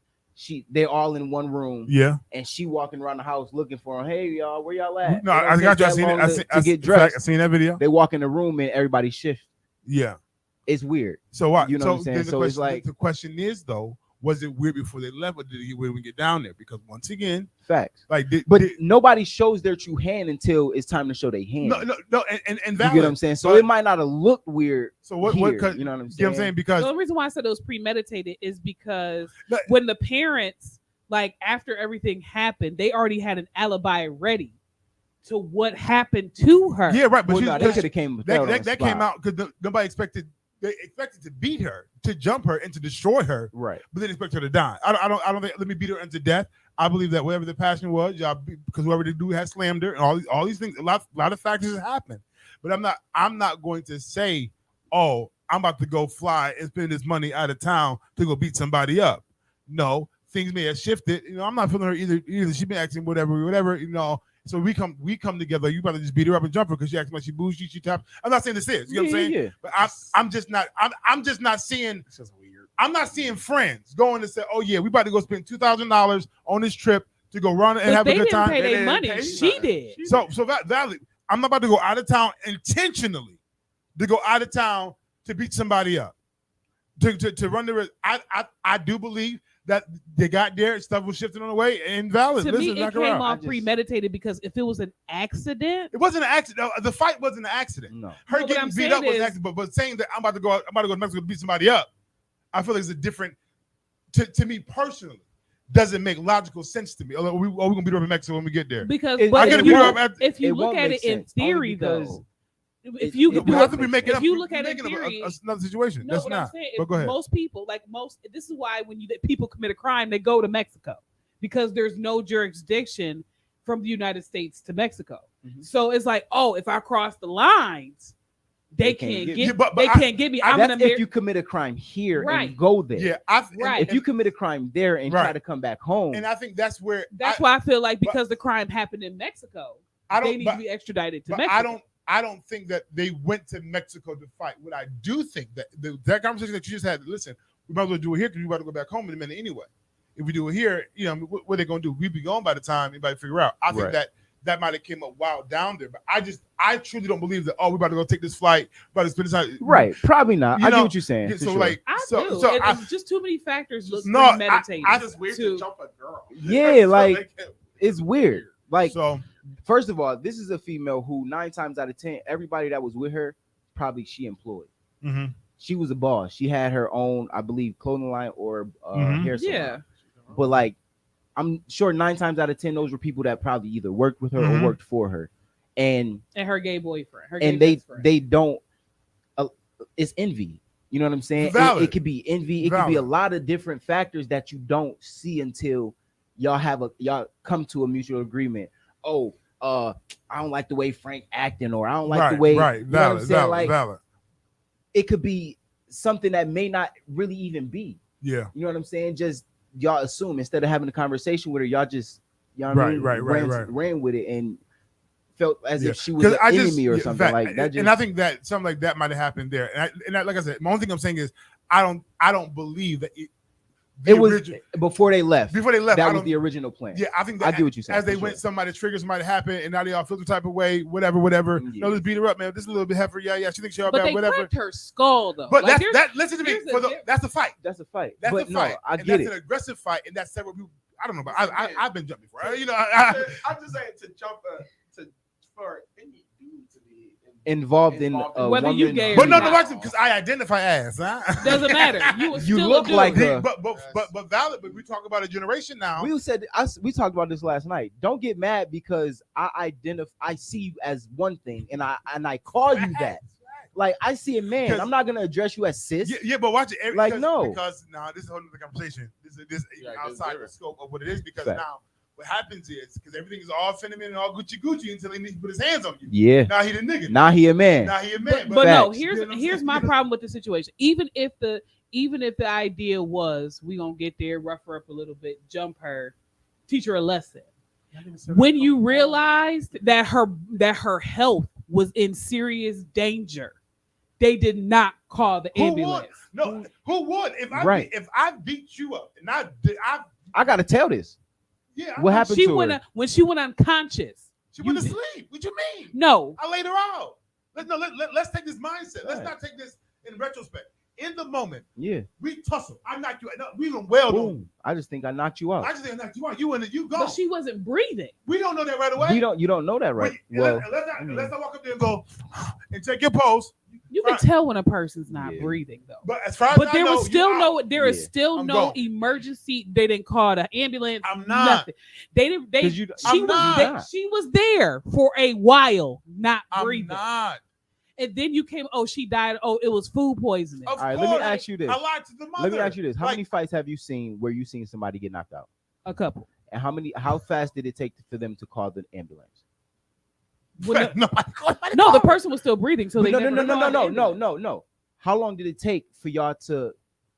They're all in one room, and she walking around the house looking for them. Hey y'all, where y'all at? No, They don't I got take you. I that seen it. long to get dressed. I seen that video. They walk in the room and everybody shift. Yeah. It's weird. So what? You know what I'm saying? then the So it's question, like the question is though, was it weird before they left, or did it get weird when we get down there? Because once again, facts. like, nobody shows their true hand until it's time to show their hand. No, and you valid, get what I'm saying. So but- it might not have looked weird. So what? Here, What? you know what I'm You know saying? what I'm saying? Because the only reason why I said it was premeditated is because when the parents, like after everything happened, they already had an alibi ready to what happened to her. yeah, right. But Well, she, no, they could have came. that came out because nobody expected they expected to beat her, to jump her, and to destroy her. Right. But they expect her to die. I don't think. Let me beat her unto death. I believe that whatever the passion was, y'all, because whoever the dude had slammed her, and all these things, a lot of factors have happened. But I'm not going to say, oh, I'm about to go fly and spend this money out of town to go beat somebody up. No, things may have shifted. I'm not feeling her either. She been acting whatever. So we come together. You better just beat her up and jump her because she acts like she bougie, she taps. I'm not saying this is. You know what I'm saying? Yeah. But I'm just not seeing. It's just weird. I'm not seeing friends going to say, oh yeah, we about to go spend $2,000 on this trip to go run and have a good time. They didn't pay their money. She did. So Valley, I'm not about to go out of town intentionally to go out of town to beat somebody up. To run the risk. I do believe that they got there, stuff was shifting on the way, and valid. To me, it came off premeditated because if it was an accident, it wasn't an accident. The fight wasn't an accident. No, her getting beat up was an accident. But saying that I'm about to go to Mexico to beat somebody up, I feel like it's a different. To me personally, doesn't make logical sense to me. Are we gonna beat her up in Mexico when we get there? Because if you look at it in theory, though. If you look at it in theory, another situation. No, that's what not. I'm saying, but go ahead. Most people, this is why when people commit a crime, they go to Mexico because there's no jurisdiction from the United States to Mexico. Mm-hmm. So it's like, oh, if I cross the lines, they can't get me. They can't get me. If you commit a crime here and go there. Yeah, if you commit a crime there and try to come back home, and I think that's where why I feel like because the crime happened in Mexico, they need to be extradited to Mexico. I don't think that they went to Mexico to fight. What I do think that conversation that you just had, listen, we might as well do it here because we about to go back home in a minute anyway. If we do it here, what are they going to do? We'd be gone by the time anybody figure out. I think that might have came up wild down there, but I truly don't believe that. Oh, we're about to go take this flight, about to spend this time. Right? Probably not. I get what you're saying. So sure. It's just too many factors. Premeditated. I just weird to jump a girl. Yeah, it's weird. So. First of all, this is a female who 9 times out of 10, everybody that was with her, probably she employed. Mm-hmm. She was a boss. She had her own, I believe, clothing line or hair salon. Yeah. But I'm sure 9 times out of 10, those were people that probably either worked with her or worked for her. And her gay boyfriend. They don't, it's envy. You know what I'm saying? It could be envy. It could be a lot of different factors that you don't see until y'all come to a mutual agreement. Oh, I don't like the way Frank acting, or I don't like the way. Right, valid. It could be something that may not really even be. Yeah. You know what I'm saying? Just y'all assume instead of having a conversation with her, y'all just ran with it and felt as if she was an enemy or something like that. And I think that something like that might have happened there. And like I said, my only thing I'm saying is I don't believe that it was before they left. That was the original plan. Yeah, I think that I get what you said. As they went, somebody triggers might happen, and now they all feel the type of way, whatever. Yeah. No, let's beat her up, man. This is a little bit heifer. Yeah. She thinks she's all but bad, they whatever. cracked her skull though. But listen to me. That's a fight. That's a fight. That's a fight. I get it. That's an aggressive fight, and that's several people. I don't know, but I've been jumped before. I'm just saying to jump for any dude to be involved in whether woman, you gay or but no, not. because I identify as. Huh? Doesn't matter. You look like her. But valid. But we talk about a generation now. We talked about this last night. Don't get mad because I see you as one thing, and I call you that. Like I see a man, I'm not gonna address you as sis. Yeah, but watch it. Because now this is a whole other conversation. This outside the scope of what it is. Because now what happens is because everything is all feminine and all Gucci until he needs to put his hands on you. Yeah. Now he the nigga. Now he a man. But no, here's my problem with the situation. Even if the idea was we gonna get there, rough her up a little bit, jump her, teach her a lesson. When you realized that her health was in serious danger, they did not call the ambulance. Who would? If I beat you up and I gotta tell this. Yeah. What happened to her? When she went unconscious. She went to sleep. What you mean? No. I laid her out. Let's take this mindset. Let's not take this in retrospect. In the moment, we tussle. I knocked you out. We even wailed on you. I just think I knocked you out. I just think I knocked you out. You gone. But she wasn't breathing. We don't know that right away. You don't know that right. Let's not walk up there and go and take your pose. You can tell when a person's not breathing, though. But as far as there is still no emergency. They didn't call the ambulance. I'm not. Nothing. They didn't. She was there for a while, not breathing. I'm not. and then you came, oh, she died. Oh, it was food poisoning. Of All right, course, let me ask you this. I lied to the mother. Let me ask you this: How Like, many fights have you seen where you seen somebody get knocked out? A couple. And how fast did it take for them to call the ambulance? No, the person was still breathing, so they no. How long did it take for y'all to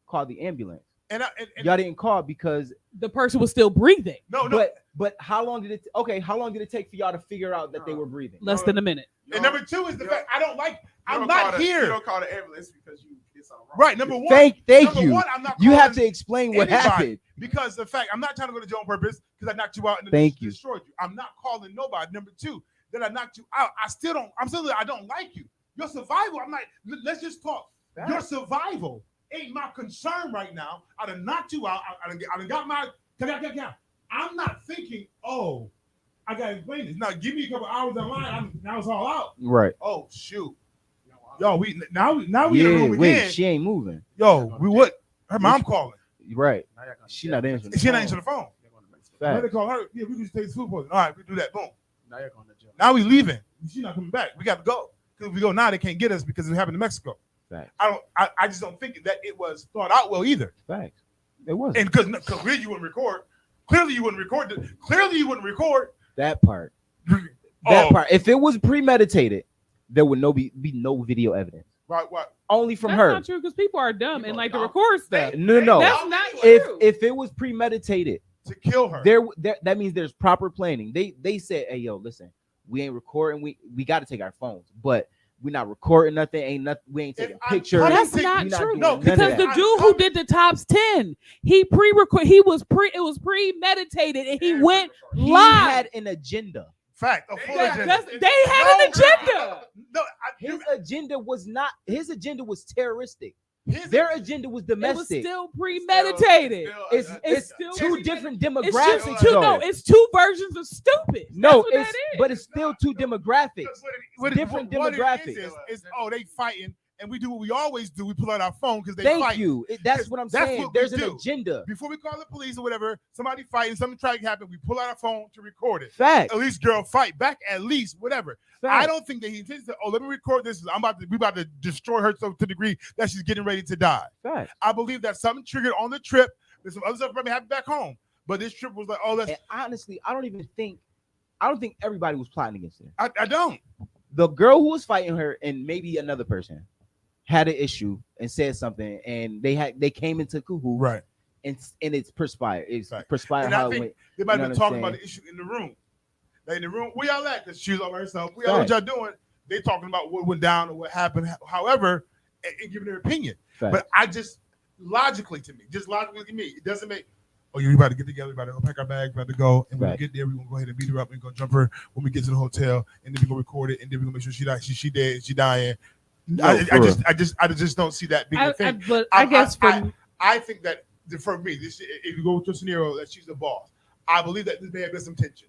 call the ambulance? And Y'all didn't call because the person was still breathing. no. But how long did it? Okay, how long did it take for y'all to figure out that they were breathing? Less than a minute. And number two is the fact I don't like. I'm You not You here. don't call the ambulance because you did something wrong. Right. Number one. Thank number you. One, I'm not You have calling to explain what anybody, happened. because the fact I'm not trying to go to jail on purpose because I knocked you out and Thank you. destroyed you. I'm not calling nobody. Number two, that I knocked you out. I don't like you. Your survival. I'm like, let's just talk. Your survival ain't my concern right now. I done knocked you out. I done got my. I'm not thinking, oh, I gotta explain this. Now give me a couple hours online. Now it's all out. Right. Oh shoot. Yo, we in the room again. Wait, she ain't moving. Yo, we would. Her mom calling. Right. She not answering. She not answering the phone. Let her Fact. call her. Yeah, we can just take the food poison. All right, we do that. Boom. Now you're going to jail. Now we leaving. She's not coming back. We got to go. Because if we go now, they can't get us because it happened in Mexico. Fact. I just don't think that it was thought out well either. Fact. It was. And because clearly you wouldn't record. Clearly you wouldn't record. That part. Oh, That part. If it was premeditated, there would be no video evidence. Right. Only from That's her. not true because people are dumb and like to record stuff. No. That's not true. If it was premeditated, To kill her. there that means there's proper planning. They said, hey yo, listen, we ain't recording. We got to take our phones, but we're not recording nothing. Ain't nothing. We ain't taking pictures. That's We not true. doing No, none of Because that. the dude who did the tops 10, it was premeditated and he went He live. had an agenda. Fact. A full That- agenda. that's- they had an agenda. No, His agenda was not. His agenda was terroristic. his- Their agenda was It was domestic. still premeditated. It's still two pre- different It's demographics. just two. though. No, it's two versions of stupid. No, That's what that is. but it's still two demographics. What different what it demographics. is, oh, they fighting, and we do what we always do. We pull out our phone because they Thank fight. you. That's what I'm That's saying. what we There's an do. agenda. Before we call the police or whatever, somebody fighting, something tragic happened, we pull out our phone to record it. Fact. At least girl fight back, at least whatever. I don't think that he intends to, let me record this. We about to destroy her to the degree that she's getting ready to die. Fact. I believe that something triggered on the trip. There's some other stuff probably happened back home. But this trip was like, let's And honestly, I don't think everybody was plotting against her. I don't. The girl who was fighting her and maybe another person had an issue and said something, and they came into cahoots, Right. And it's perspired. It's Right. perspired And I how it think went. they might You have been talking about understand? the issue in the room. Like in the room, where y'all at? Because she's all by herself. Where y'all, what y'all doing? They talking about what went down or what happened. However, and giving their opinion. Fact. But I just logically to me, it doesn't make. Oh, you about to get together? We about to go pack our bags, about to go, and when we Right. get there, we're gonna go ahead and beat her up. We're gonna jump her when we get to the hotel, and then we're gonna record it, and then we're gonna make sure she died. She dead. She dying. No, I for real. just don't see that being a thing. But I guess I think that for me, if you go with your scenario that she's the boss, I believe that this may have been some tension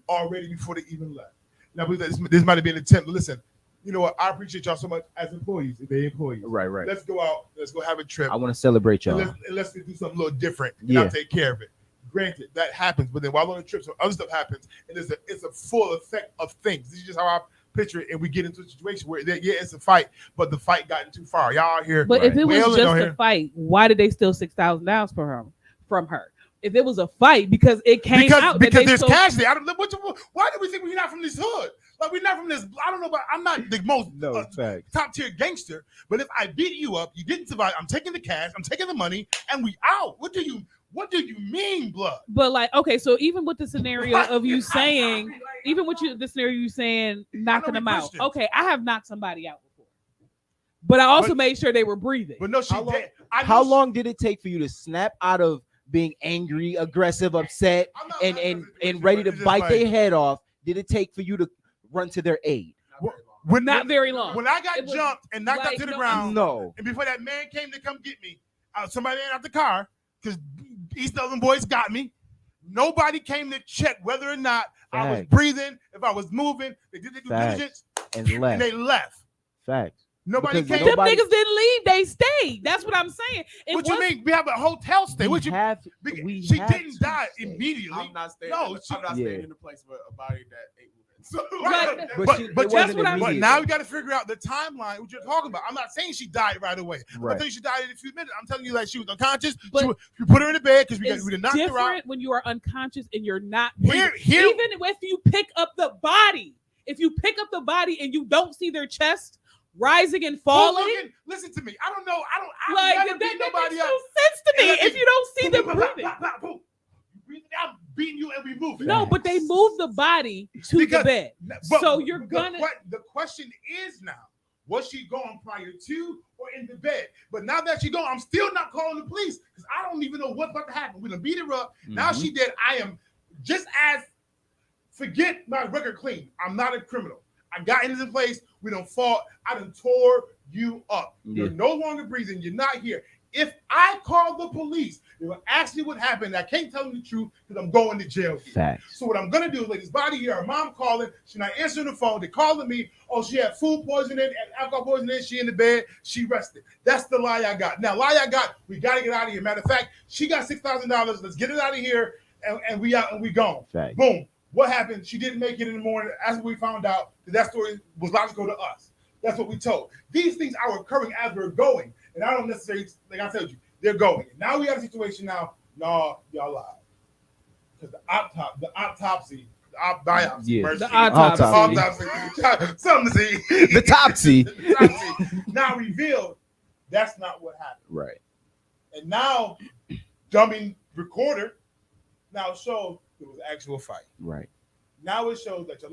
already before they even left. And I believe that this might have been an attempt. Listen, you know what? I appreciate y'all so much as employees. If they're employees, Right. let's go out. Let's go have a trip. I want to celebrate and y'all. let's do something a little different. And Yeah. I'll take care of it. Granted, that happens, but then while on the trip, some other stuff happens, and it's a full effect of things. This is just how I picture it, and we get into a situation where it's a fight, but the fight gotten too far. Y'all out here. But if it was wailing just on a here. fight, why did they steal $6,000 from her? If it was a fight, because it came out that because they there's stole- cash there. Why do we think we're not from this hood? Like we're not from this. I don't know, but I'm not the most Fact. top tier gangster. But if I beat you up, you didn't survive. I'm taking the cash. I'm taking the money, and we out. What do you mean, blood? But like, okay, so even with the scenario of you saying, the scenario you saying knocking we them out. Christians. Okay, I have knocked somebody out before, but I also made sure they were breathing. But no, she How long- did. How long did it take for you to snap out of being angry, aggressive, upset, and ready to bite their head off? Did it take for you to run to their aid? Not very long. When I got It was jumped and knocked out like, to the no, ground, No. and before that man came to come get me, somebody ran out the car because East Southern boys got me. Nobody came to check whether or not I was Facts. breathing, if I was moving. They did their due Facts. diligence, And and they left. Facts. Nobody Because came. Them niggas didn't leave; they stayed. That's what I'm saying. What you mean? We have a hotel stay. What you? She didn't die immediately. I'm not staying. No, I'm not staying in a place with a body that ain't moving. So, Right. But that's what I'm. But now we got to figure out the timeline. What you're talking about? I'm not saying she died right away. I'm not saying she died in a few minutes. I'm telling you, like she was unconscious. But we put her in the bed because we did knock her out. Different when you are unconscious and you're not. Here, even if you pick up the body, and you don't see their chest rising and falling. Listen to me. I don't know. I like never beat nobody up. No sense to me if you don't see them breathing. I'm beating you and we move it. No, but they move the body to the bed. So you're gonna. The question is now, was she gone prior to or in the bed? But now that she's gone, I'm still not calling the police because I don't even know what's about to happen. We done beat her up. Now she dead. I am just as forget my record clean. I'm not a criminal. I got into the place. We done fought. I done tore you up. You're no longer breathing. You're not here. If I call the police, they will ask me what happened. I can't tell them the truth because I'm going to jail. Facts. So what I'm gonna do is like this body here, her mom calling, she's not answering the phone. They calling me. Oh, she had food poisoning and alcohol poisoning. She in the bed. She rested. That's the lie I got. Now, lie I got. We gotta get out of here. Matter of fact, she got $6,000. Let's get it out of here, and we out and we gone. Facts. Boom. What happened? She didn't make it in the morning. As we found out, that story was logical to us. That's what we told. These things are occurring as we're going, and I don't necessarily, like I told you, they're going. Now we got a situation now. No, y'all lied. Because the autopsy, something to see. The topsy. Now revealed that's not what happened. Right. And now, dummy recorder now shows it was actual fight. Right. Now it shows that your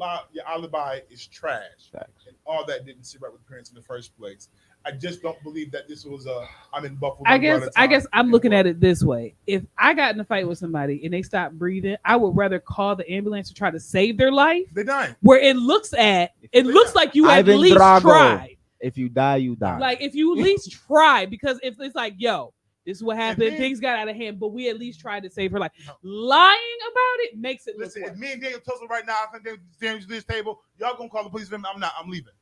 alibi is trash. Facts. And all that didn't sit right with parents in the first place. I just don't believe that this was I'm in Buffalo. I guess I'm looking at it this way. If I got in a fight with somebody and they stopped breathing, I would rather call the ambulance to try to save their life. They dying. Where it looks like you at least tried. If you die, you die. Like if you at least try, because if it's like, yo, this is what happened, things got out of hand, but we at least tried to save her life. Lying about it makes it listen. Look If me and Daniel Tussle right now, I think Daniel's this table, y'all gonna call the police. I'm not. I'm leaving.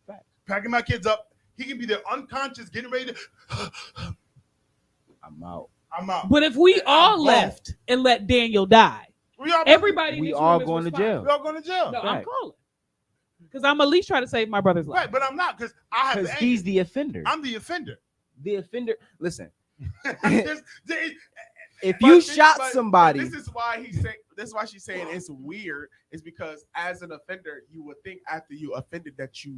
Right. Packing my kids up. He can be there unconscious, getting ready to. I'm out. But if we all left and let Daniel die, everybody, we all going to jail. We all going to jail. No, I'm calling because I'm at least trying to save my brother's life. Right, but I'm not because I have. Because he's the offender. I'm the offender. The offender. Listen. If you shot somebody, this is why he's saying. This is why she's saying it's weird. Is because as an offender, you would think after you offended that you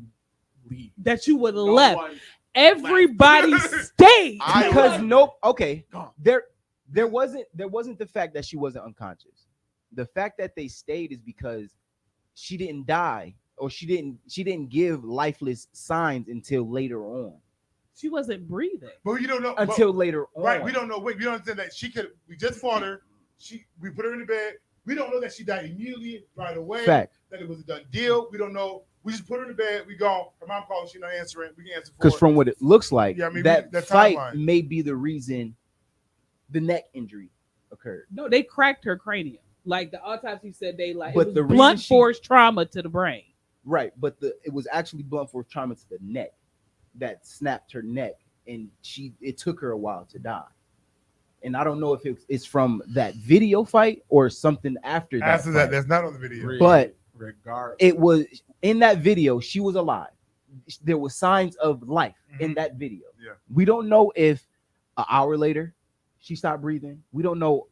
leave. That you would have left. Everybody stayed because okay. There wasn't the fact that she wasn't unconscious. The fact that they stayed is because she didn't die or she didn't give lifeless signs until later on. She wasn't breathing. But you don't know until later on. Right, we don't know. We don't understand that she could. We just fought her. We put her in the bed. We don't know that she died immediately, right away. Fact. That it was a done deal. We don't know. We just put her in the bed. We gone. Her mom called. She not answering. We can answer for because from what it looks like, that fight timeline may be the reason the neck injury occurred. No, they cracked her cranium. Like the autopsy said, they but it was the blunt force trauma to the brain. Right, but it was actually blunt force trauma to the neck that snapped her neck, and it took her a while to die. And I don't know if it's from that video fight or something after that. After that, that's not on the video. But regardless, it was in that video. She was alive. There was signs of life in that video. Yeah. We don't know if an hour later she stopped breathing. We don't know.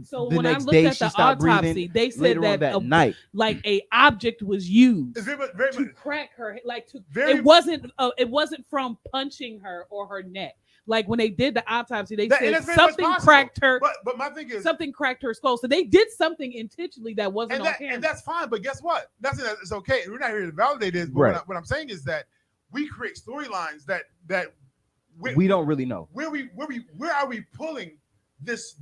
So the when I next looked day at she the stopped autopsy, breathing. they said later that on night, like a object was used to crack her, like it wasn't from punching her or her neck. Like when they did the autopsy, they said something cracked her. But my thing is something cracked her skull. So they did something intentionally that wasn't on camera. And that's fine. But guess what? It's okay. We're not here to validate this. But right. what I'm saying is that we create storylines that we don't really know. Where are we pulling these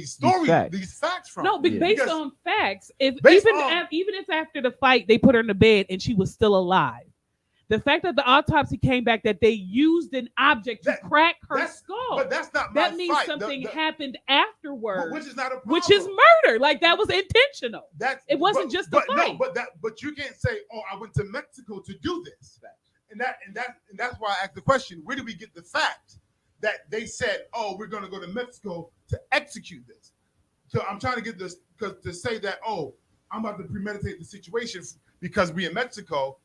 stories, these facts from? No, based on facts. Even if after the fight they put her in the bed and she was still alive, the fact that the autopsy came back that they used an object to crack her skull, but that's not my that means fight. something happened afterwards, which is not a problem. Which is murder. Like that was intentional. It wasn't just a fight. No, but you can't say, "Oh, I went to Mexico to do this." and that's why I asked the question: where do we get the fact that they said, "Oh, we're going to go to Mexico to execute this"? So I'm trying to get this because to say that, "Oh, I'm about to premeditate the situation because we in Mexico."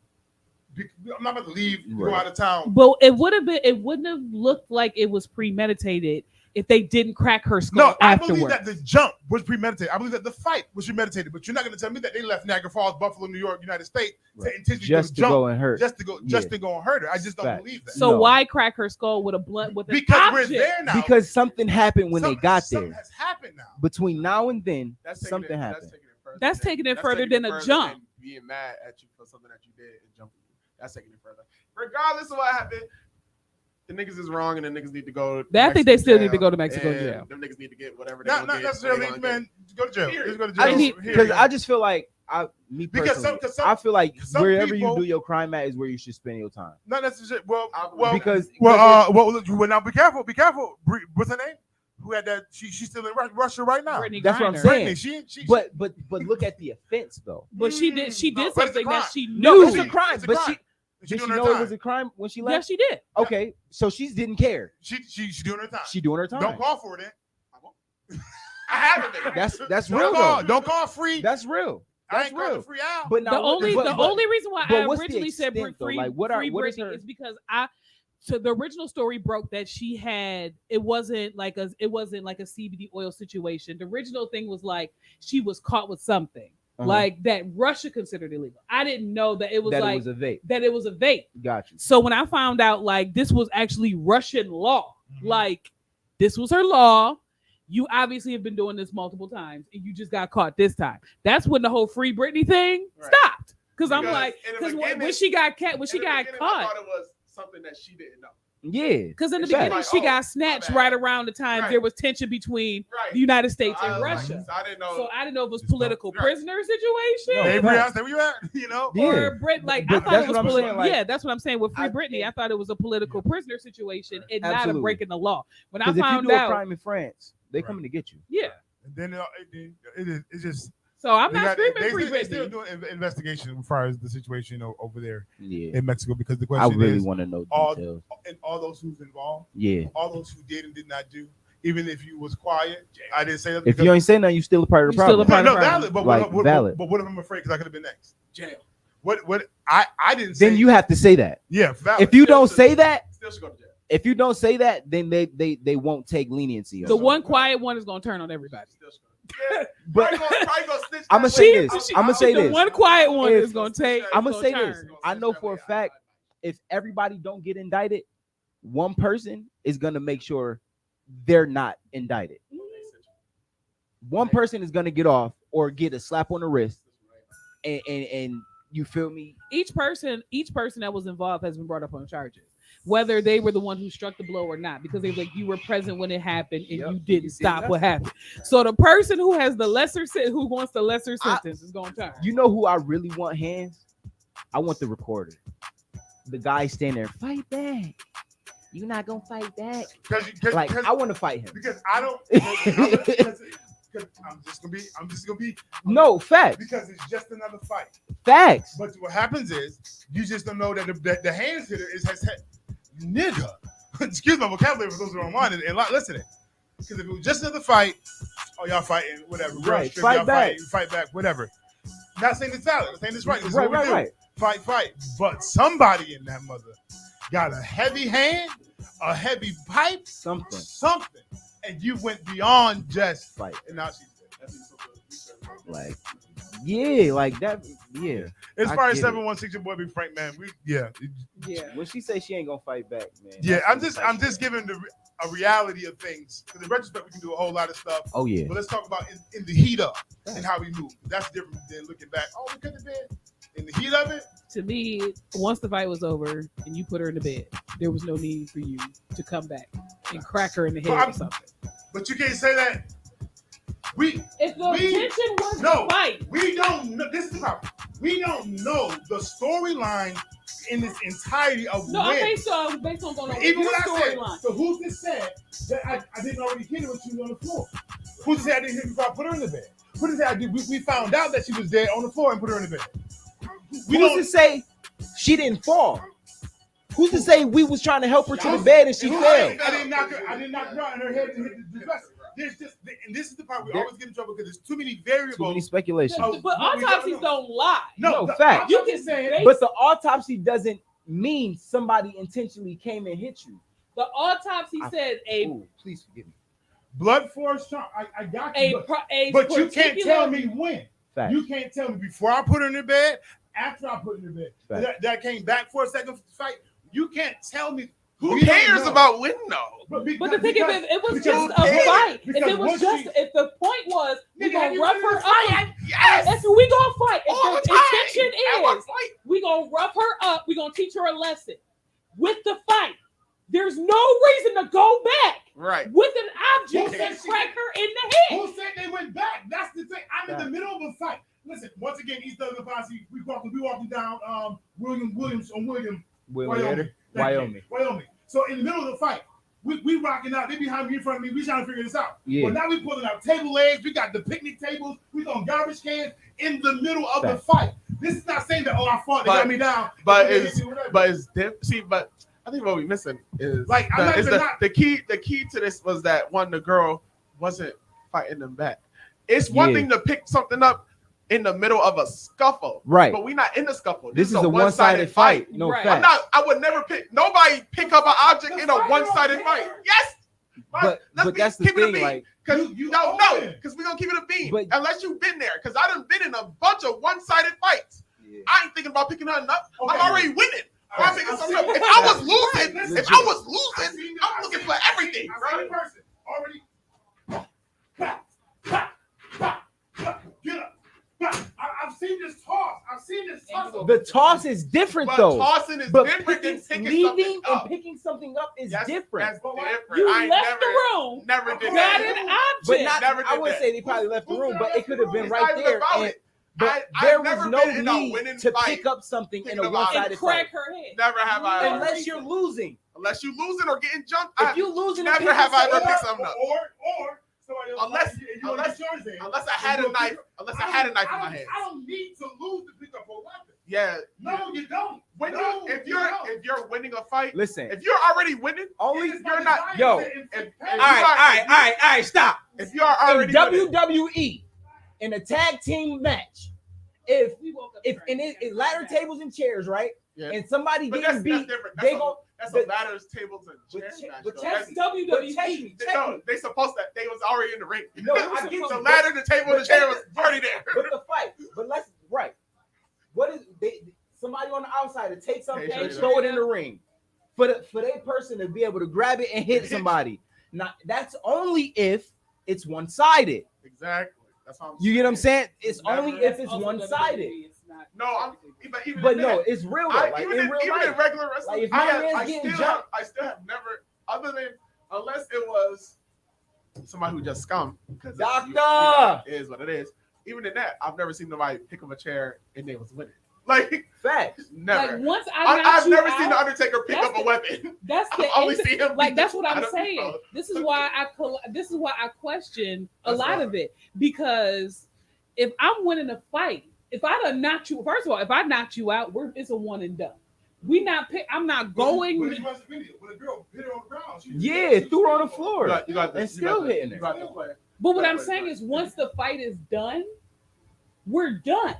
I'm not about to leave, go out of town. But it wouldn't have looked like it was premeditated if they didn't crack her skull. No, I believe that the jump was premeditated. I believe that the fight was premeditated. But you're not going to tell me that they left Niagara Falls, Buffalo, New York, United States to intentionally just to jump, go and hurt, just to go and hurt her. I just don't believe that. So why crack her skull with a blunt with an because object? we're there now. Because something happened when they got there. Something has happened now. Between now and then, something happened. That's taking it further than a jump. Being mad at you for something that you did and jumping you. That's taking it further. Regardless of what happened, the niggas is wrong and the niggas need to go. I think they still need to go to Mexico jail. Them niggas need to get whatever they Not get. necessarily, man. Go to jail. Just go to jail. Because I just feel like I feel like wherever people, you do your crime at is where you should spend your time. Not necessarily. Now be careful. Be careful. What's her name? Who had that? She's still in Russia right now. That's what I'm saying. She but look at the offense though. But she did something that she knew. No, it's a crime. But she did she know it was a crime when she left? Yeah, she did. Okay, so she didn't care. She's doing her time. She doing her time. Don't call for it, then. I haven't. That's real though. Don't call free. That's real. I ain't calling free out. But the only reason why I originally said free Britney is because so the original story broke that she had it wasn't like a CBD oil situation. The original thing was like she was caught with something like that Russia considered illegal. I didn't know that it was it was a vape. That it was a vape. Gotcha. So when I found out like this was actually Russian law, like this was her law. You obviously have been doing this multiple times and you just got caught this time. That's when the whole Free Britney thing stopped. Because I'm like, because when she got caught, I thought it was something that she didn't know. Yeah. Because in the beginning, she got snatched right around the time there was tension between the United States and Russia. So I didn't know. So I didn't know if it was political prisoner situation. Hey, Brianna, where you at? You know? Or I thought it was political. Like, yeah, that's what I'm saying with Free Britney. I thought it was a political prisoner situation and not a breaking the law. When I found if you do out a crime in France, they coming to get you. Yeah. And then it's just. So I'm not screaming Free Britney. They're still doing investigation as far as the situation over there in Mexico because the I question really is want to know details. And all those who's involved. Yeah. All those who did and did not do. Even if you was quiet, I didn't say that. If you ain't saying nothing, you still a part of the problem. Valid. But valid. But what if I'm afraid because I could have been next? Jail. What I didn't say. Then you have to say that. Yeah. Valid. If you don't say that, still should go to jail. If you don't say that, then they won't take leniency. The one quiet one is gonna turn on everybody. But I'm gonna say this. I'm gonna say this. The one quiet one is gonna take. I'm gonna say this. I know for a fact, if everybody don't get indicted, one person is gonna make sure they're not indicted. One person is gonna get off or get a slap on the wrist, and you feel me? Each person that was involved has been brought up on charges, whether they were the one who struck the blow or not, because they like you were present when it happened and you didn't stop what happened. So the person who has the who wants the lesser sentence is going to turn. You know who I really want hands? I want the reporter, the guy standing there, fight back. You're not gonna fight back. I want to fight him because I don't. I'm just gonna be. No facts. Because it's just another fight. Facts. But what happens is you just don't know that the hands hitter has nigga. Excuse my vocabulary for those who don't mind and listening. Because if it was just another fight, y'all fighting, whatever. Right. Fight back. Fight back, whatever. Not saying it's valid. I'm saying it's right. This is right, what we do. Fight. But somebody in that mother got a heavy hand, a heavy pipe, something. And you went beyond just fight. And now she's like, yeah, like that. Yeah. As far as 716, your boy Big Frank, man. Yeah. When she say she ain't gonna fight back, man. Yeah, I'm just giving a reality of things. Because in retrospect, we can do a whole lot of stuff. Oh yeah. But let's talk about in the heat up and how we move. That's different than looking back. Oh, we could have been in the heat of it. To me, once the fight was over and you put her in the bed, there was no need for you to come back and crack her in the head or something. But you can't say that. If the intention was to fight, we don't know. This is how we don't know the storyline in its entirety of no, when. Okay, so based on going even what I said. So who's this said that I didn't already hit her when she was on the floor? Who's this said I didn't hit her before I put her in the bed? Who did say we found out that she was dead on the floor and put her in the bed? Who's to say she didn't fall? Who's to say we was trying to help her to the bed and she failed? I didn't knock her out in her head to hit the dresser. There's just, and this is the part we always get in trouble because there's too many variables. Too many speculations. But autopsies don't lie. No, fact. You can say, but the autopsy doesn't mean somebody intentionally came and hit you. The autopsy said please forgive me. Blood force trauma. I got you. But you can't tell me when. Fact. You can't tell me before I put her in the bed, after I put her in the bed. That came back for a second fight. You can't tell me. Who cares about winning though? But the thing is, it was just a fight. If the point was we gonna rough her up, if we gonna fight, if the intention is we gonna rough her up, we gonna teach her a lesson. With the fight, there's no reason to go back. Right. With an object and crack her in the head. Who said they went back? That's the thing. I'm in the middle of a fight. Listen, once again, East of the Posse, we walking down Wyoming. So in the middle of the fight, we rocking out. They behind me, in front of me. We trying to figure this out. Yeah. But now we pulling out table legs. We got the picnic tables. We on garbage cans in the middle of the fight. This is not saying that I fought. They got me down. But I think what we missing is like the key to this was that the girl wasn't fighting them back. It's one thing to pick something up in the middle of a scuffle, right? But we're not in the scuffle. This is a one-sided fight. No fact. I would never pick up an object in a one-sided fight. Yes, but that's the thing. Like, because you don't know, because we're gonna keep it a beam unless you've been there. Because I done been in a bunch of one-sided fights. Yeah. I ain't thinking about picking nothing up. Okay. I'm already winning. If I was losing, I'm looking for everything. Get up. I've seen this toss. The toss is different though. Tossing is different than leaving and picking something up is different. That's different. You left the room. Never did got that. an object. I wouldn't say they probably left the room, but it could have been right there. But there was no need to pick up something in a one-sided crack fight. her head. Never have I ever. Unless you're losing. Unless you're losing or getting jumped. If you losing, never have I ever picked something up. Or unless I had a knife. Unless I had a knife in my hand. I don't need to lose to pick up a weapon. Yeah. No, you don't. If you're winning a fight, listen. If you're already winning, you're not. Yo. All right. Stop. If you are already in WWE in a tag team match, if in ladder tables and chairs, right? Yeah. And somebody getting beat, they go. That's a ladders, tables, and chairs. But that's WWE. They supposed that they was already in the ring. No, I get the ladder, the table, and the chair was already there. But the fight. But let's What is somebody on the outside to take something and throw it in the ring for that person to be able to grab it and hit somebody. Now that's only if it's one-sided. Exactly. That's how you get what I'm saying? It's only if it's one-sided. No, it's real though. Even in regular wrestling, I still have never, other than unless it was somebody who just scum. Doctor is what it is. Even in that, I've never seen nobody pick up a chair and they was winning. Like facts. Never. Like once I've never seen the Undertaker pick up a weapon. That's the only see him. Like that's what I'm saying. This is why I question a lot of it, because if I'm winning a fight, if I done knocked you, first of all, if I knocked you out, it's a one and done. I'm not going. When a girl hit her on the ground, threw her on the floor and still hitting her. But what I'm saying is, once the fight is done, we're done.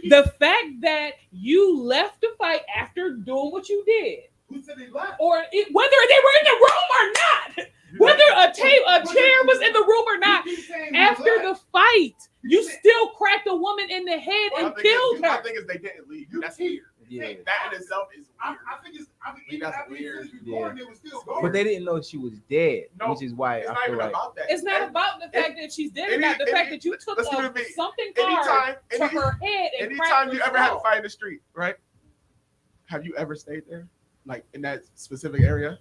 The fact that you left the fight after doing what you did, who said they left? Or whether they were in the room or not, whether a chair was in the room or not, after the fight, you still cracked a woman in the head and killed her. I think is they didn't leave. That's weird. Yeah. That in itself is weird. I think that's weird. It was still going. But they didn't know she was dead, which is why I feel like it's not about the fact that she's dead. It's not the fact that you took something hard to her head and anytime you ever had a fight in the street, right? Have you ever stayed there, like in that specific area,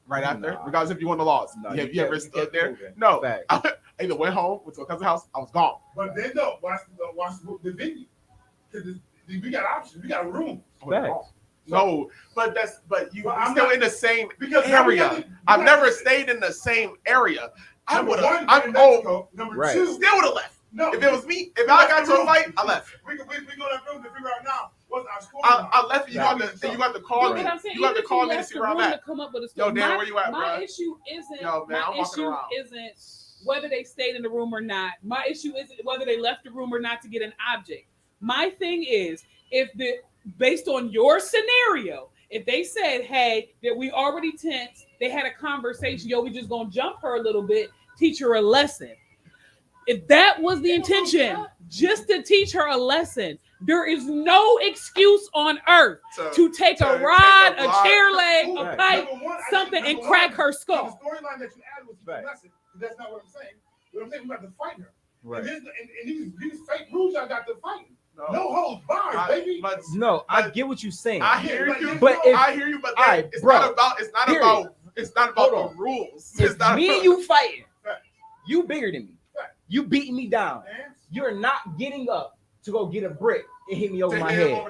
right after? Regardless if you won the loss. Have you ever stood there? No. I either went home, went to a cousin's house, I was gone. But then watch the venue. We got options. We got room. No, but you still in the same area. I've never stayed in the same area. I would have. I'm old. Number two, still would have left. No, if it was me, if I got to a fight, I left. We gonna have room to figure out now. I left you. You got to call me. You got to call me to see where I'm at. Come up with a story. Yo, Dan, where you at, bro? My issue isn't. Yo, man, I'm walking around. Isn't whether they stayed in the room or not. My issue isn't whether they left the room or not to get an object. My thing is, based on your scenario, if they said, hey, that we already tense, they had a conversation, yo, we just gonna jump her a little bit, teach her a lesson. If that was the intention, just to teach her a lesson, there is no excuse on earth to take a rod, a chair leg, a pipe, something, and crack her skull. The storyline that you added was a lesson. That's not what I'm saying. What I'm saying, we got to fight her. Right. And these fake rules I got to fight. No holds barred, baby. No, I get what you're saying. I hear you, but I hear you, but it's not about the rules. It's not me and you fighting. You bigger than me. You beating me down. You're not getting up to go get a brick and hit me over my head.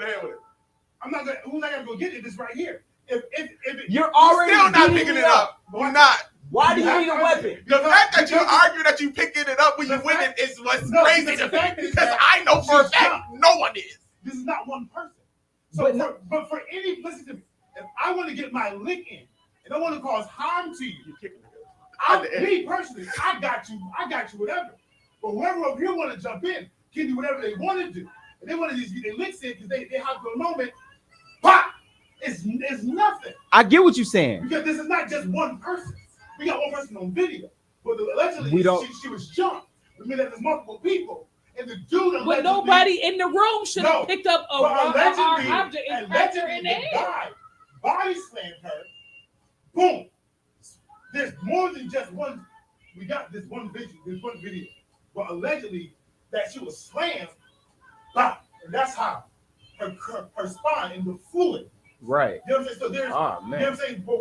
I'm not gonna. Who's not gonna go get it? This right here. If you're already still not picking it up. We're not. Why do you need a weapon? The fact that you argue that you picking it up when you win it is what's crazy to me. Because I know for a fact no one is. This is not one person. So, but for any, listen to me. If I want to get my lick in and I want to cause harm to you, me personally, I got you, whatever. But whoever of you want to jump in can do whatever they want to do. And they want to just get their licks in because they have for a moment, pop! It's nothing. I get what you're saying. Because this is not just one person. We got one person on video. But allegedly, she was jumped. We mean that there's multiple people. And the dude but nobody in the room should have picked up a object and cracked her in the head. Body slammed her. Boom. There's more than just one. We got this one video. But allegedly, that she was slammed. Bop. And that's how her spine and the fluid. Right. You know what I'm saying? So there's, you know what I'm saying? But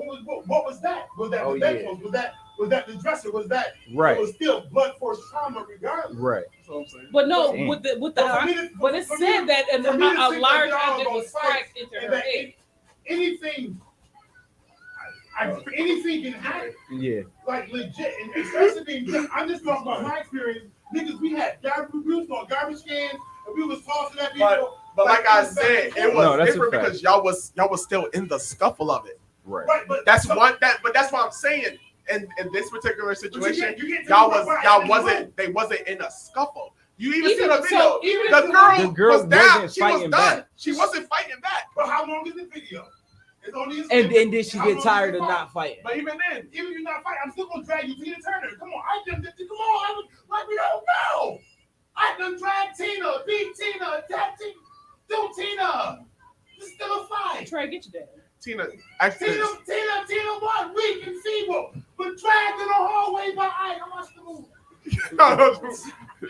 what was that? Was that the bedpost? Was that the dresser? Was that? Right. It was still blood force trauma regardless. Right. That's what I'm saying. But no, but it said that a large object was cracked into her head. Anything can happen. Yeah. Like legit, and especially I'm just talking about my experience. Niggas, we was on garbage cans, and we was tossing at people. But like I said, it was different because y'all was still in the scuffle of it. Right. But that's what I'm saying. In this particular situation, they wasn't in a scuffle. You even see the video. The girl was down. She was done. Back. She wasn't fighting back. But how long is the video? It's only and then she get tired of not fighting. But even then, even if you're not fighting, I'm still gonna drag you Tina Turner. Come on, come on, like we don't know. I done drag Tina, beat Tina, attack Tina, do Tina. It's still a fight. Trey, get your dad. Tina won, weak and feeble, but dragged in the hallway by I watched the movie.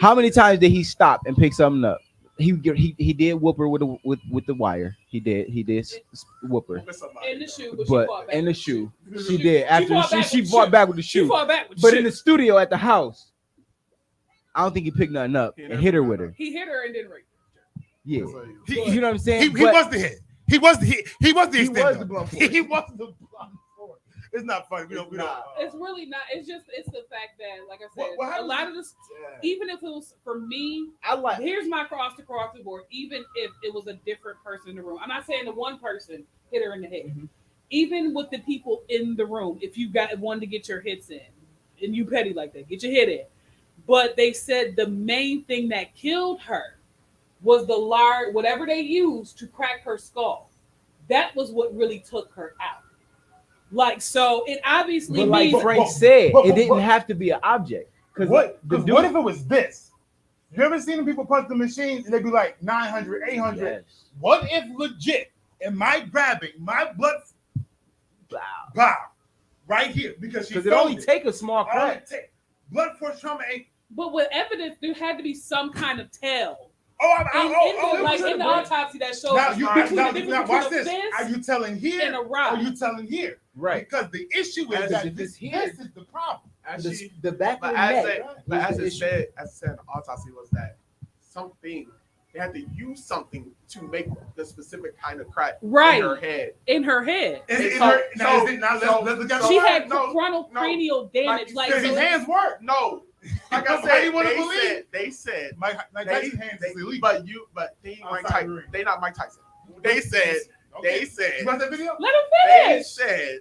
How many times did he stop and pick something up? He did whoop her with the wire. He did whoop her. In the shoe, but in the shoe, she did. After she fought back with the shoe. But in the studio at the house, I don't think he picked nothing up and hit her with her. He hit her and then raped her. Yeah, you know what I'm saying? He was the hit. He was the extender. He was the blunt force. It's not funny. We don't. It's really not. It's the fact that, like I said, a lot of this, even if it was for me, here's my cross the board. Even if it was a different person in the room, I'm not saying the one person hit her in the head. Mm-hmm. Even with the people in the room, if you wanted to get your hits in, and you petty like that, get your hit in. But they said the main thing that killed her was the whatever they used to crack her skull. That was what really took her out. Like, so it obviously means, like Frank said, it didn't have to be an object. What if it was this? You ever seen people punch the machines and they be like 900, 800? Yes. What if legit, am I grabbing my blood? Bow. Right here. Because it only take a small crack. Blood force trauma ain't. But with evidence, there had to be some kind of tell. In the autopsy that shows. Now watch this. Are you telling here? And a rock. Are you telling here? Right. Because the issue is that this is the problem. Actually, the back of the neck. But as I said, the autopsy was that something they had to use something to make the specific kind of crack in her head. In her head. She had frontal cranial damage. Like his hands work. No. Like I said, they said Mike Tyson's hands is elite. But they not Mike Tyson. They said. Okay. They said. You got that video? Let him They finish. said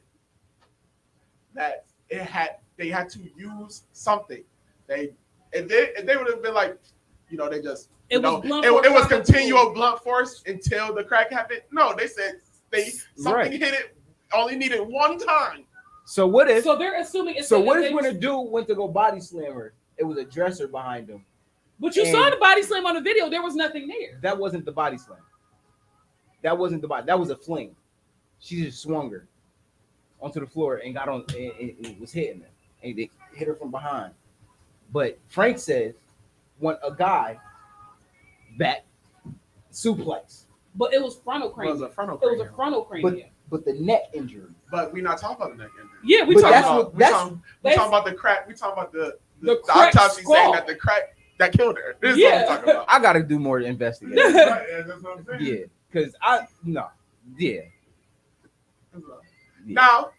that they had to use something. If they would have been like, they just It it was continual blunt force until the crack happened. No, they said something hit it, only needed one time. So what if? So they're assuming. So what if when a dude went to go body slam her, it was a dresser behind him? But you saw the body slam on the video. There was nothing there. That wasn't the body slam. That wasn't the body. That was a fling. She just swung her onto the floor and got on. It was hitting her, and they hit her from behind. But Frank says, when a guy back suplex. But it was frontal cranium. It was a frontal cranium. It was a frontal cranium. But the neck injury. But we're not talking about the neck injury. Yeah, we talking about the crack. We talking about the crack autopsy skull. saying that the crack that killed her. This is what I'm talking about. I gotta do more investigation. That's what I'm saying. Yeah, because yeah. Now,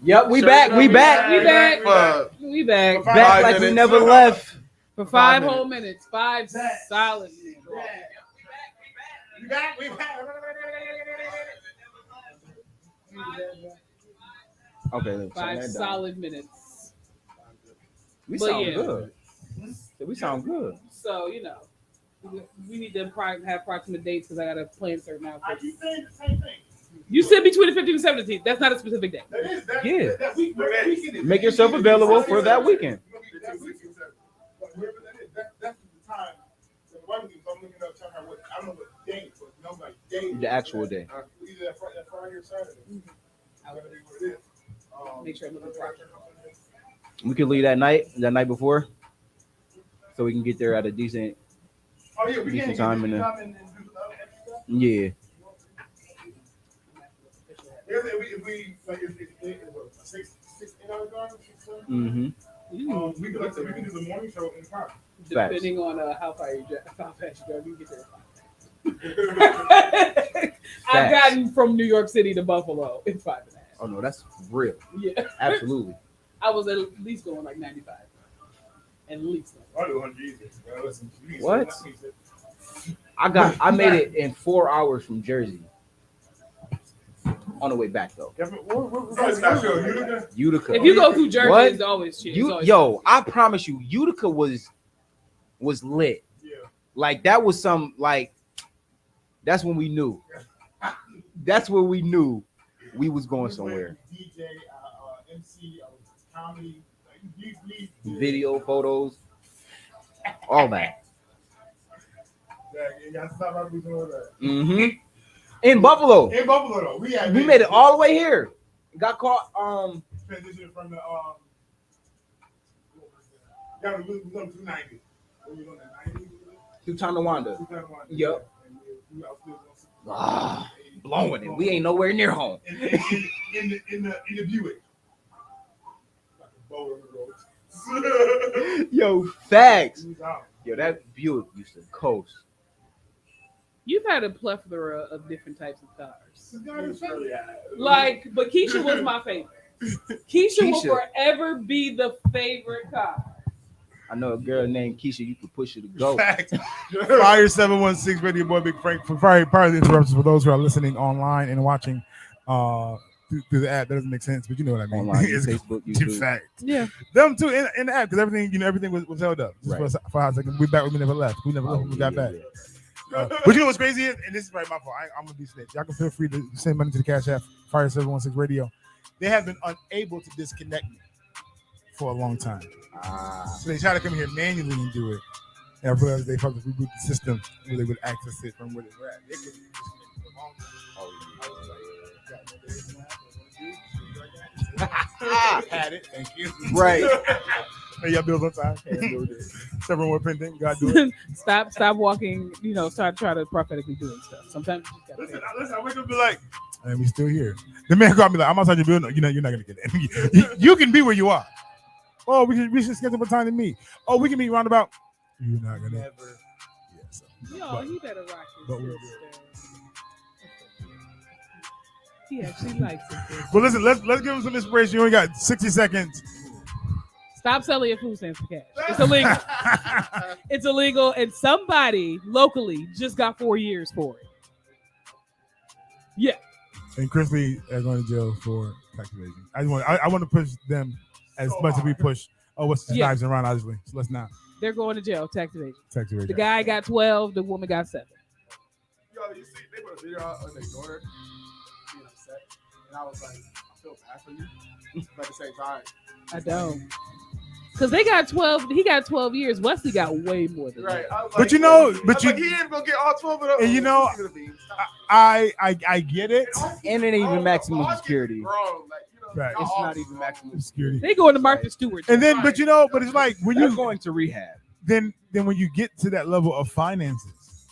Yep, we back. We back. We back. For We back. Back like we never left. For 5 whole minutes. 5 solid minutes. We back. Okay, 5 solid minutes. We But sound yeah. good. We sound good. So, you know, we need to have approximate dates because I got to plan certain I outfits. keep saying the same thing. You said between the 15th and 17th. That's not a specific date. That is, that, Yeah. that weekend is- Make yourself available for that weekend. That weekend, whoever that is, that's the time. So the wedding, I'm looking up, talking about what, I don't know what day, but no, like day. The actual day. Either that Friday or Saturday. Whatever it is. Make sure I'm looking proper. We could leave that night before, so we can get there at a decent. Oh yeah, we Decent can't time get in the there. time and do the other extra stuff. Yeah. If we like if what, 6 8 hours drive, 6 7? Mm-hmm. We can do the morning show in the car. Depending on how fast you drive, you can get there. I've gotten from New York City to Buffalo in 5.5. Oh no, that's real. Yeah. Absolutely. I was at least going like 95. At least. I do 100 easy. What? I made it in 4 hours from Jersey. On the way back though. Utica. If you go through Jersey, What? it's always cheap. Yo, I promise you, Utica was lit. Yeah. Like that was some like that's when we knew. That's where we knew we was going somewhere. DJ, MC, comedy, Video, photos, all that. You gotta stop how we doing that. Mm-hmm. In Buffalo. In Buffalo though, we made it all the way here. Got caught. Transition from the Yeah, we go 290. We on the 90. To Tonawanda. Yep. Ah, Blowing it. We ain't nowhere near home. In the Buick. Like a boat on the road. Yo, facts. Who's out? Yo, that Buick used to coast. You've had a plethora of different types of cars. Really Like, but Keisha was my favorite. Keisha will Keisha. forever be the favorite car. I know a girl named Keisha. You could push her to go. Fire 716 Radio Boy Big Frank. For part of the interruptions for those who are listening online and watching through the app. That doesn't make sense, but you know what I mean. Online, It's Facebook, a YouTube. fact. Yeah. Them too in the app because everything was held up. Just Right. for a hot second. We back. We never left. We never left. We got back. Yeah. But you know what's crazy is, and this is right my fault. I'm gonna be snitch. Y'all can feel free to send money to the Cash App. Fire 716 Radio. They have been unable to disconnect me for a long time. So they try to come here manually and do it. And I realized they fucking reboot the system where they would access it from where they were at. They couldn't disconnect for a long time. Had it. Thank you. Right. Pay your bills on time. Several more pending. God do it. Stop walking, start trying to prophetically doing stuff. Sometimes you just gotta Listen, I wake up and be like, and we still here. The man called me like, I'm outside your building. You're not gonna get it. You can be where you are. Oh, we should schedule a time to meet. Oh, we can meet roundabout. You're not gonna. Never. Yeah, so. you better rock But his we'll sister. He actually likes it. Well, listen, let's give him some inspiration. You only got 60 seconds. Stop selling your food stamps for cash. It's illegal. It's illegal, and somebody locally just got 4 years for it. Yeah. And Chris Lee are going to jail for tax evasion. I want to push them as much as we push. Oh, what's the knives and Ron Isley? So let's not. They're going to jail, tax evasion. Tax evasion. The guy got 12, the woman got 7. Yo, you see, they put a video out of their daughter being upset, and I was like, I feel bad for you, but at the same time, I don't. Because they got 12, he got 12 years. Wesley got way more than right? that. I was But like, you, he ain't gonna get all 12 of them. and you know, I get it. And it ain't even maximum security. Right. It's not even maximum Security. They going to Martha Stewart. And then, but it's like when You're you going to rehab. then when you get to that level of finances,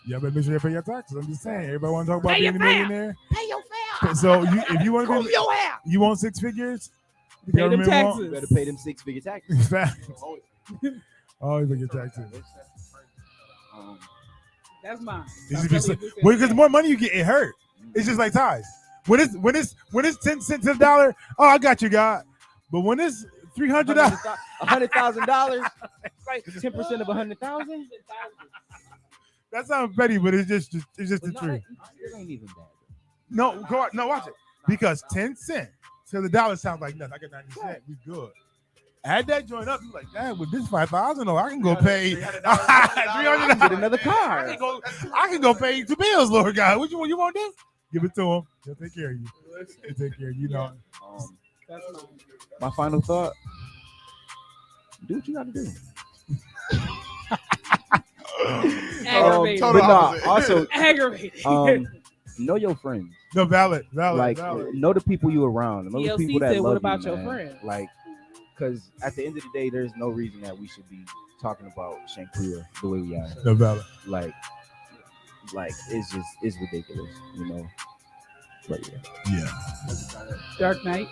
you better make sure you pay your taxes. I'm just saying, everybody want to talk about being a millionaire. Pay your fare. So if you want to Prove be, your hair. you want 6 figures. The Pay them government taxes. You better pay them 6-figure taxes. Facts. Always pay your taxes. That's mine. Because the more money you get, it hurt. It's just like ties. When it's 10 cents to the dollar, oh, I got you, God. But when it's $300, $100,000, 10% of 100,000. that sounds petty, but it's just the truth. It ain't even bad. No, go on, no, watch it. Because 10 cents to the dollar sounds like nothing. I got 90 cents. We good. Add that joint up. You like, damn, with this 5,000, I can go pay $300. Get another car. I can go pay 2 bills, Lord God. What you want this? Give it to him. He'll take care of you. He'll take care of you. You know. My final thought: do what you got to do. Aggravating. But nah, also Aggravating. know your friends. No, valid. Like know the people you around. Know the TLC people that said, love what about you, your man. friends? Like, because at the end of the day, there's no reason that we should be talking about Shangri-La the way we are. No, valid. Like it's ridiculous, you know. But Yeah. Dark Knight.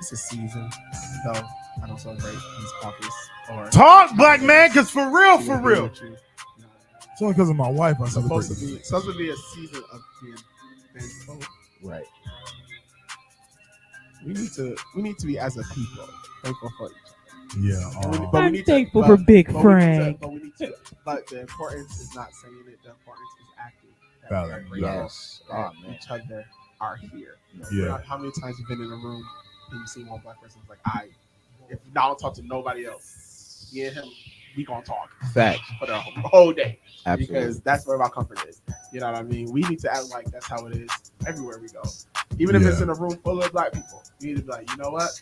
It's a season, though. I don't celebrate these puppies or Talk, black man, because for real. It's only because of my wife. I'm It's supposed to be a season of being thankful. right. We need to be as a people thankful for each other. Yeah. I'm thankful for Big Frank. But the importance is not saying it. The importance is acting. That Valid. we are grateful Yes. that Oh, man. each other are here. Yeah. How many times you've been in a room and you see one black person like, if I don't talk to nobody else, me and him, we gonna talk Facts. for the whole day. Absolutely. Because that's where our comfort is. You know what I mean? We need to act like that's how it is everywhere we go. Even if it's in a room full of black people, we need to be like, you know what?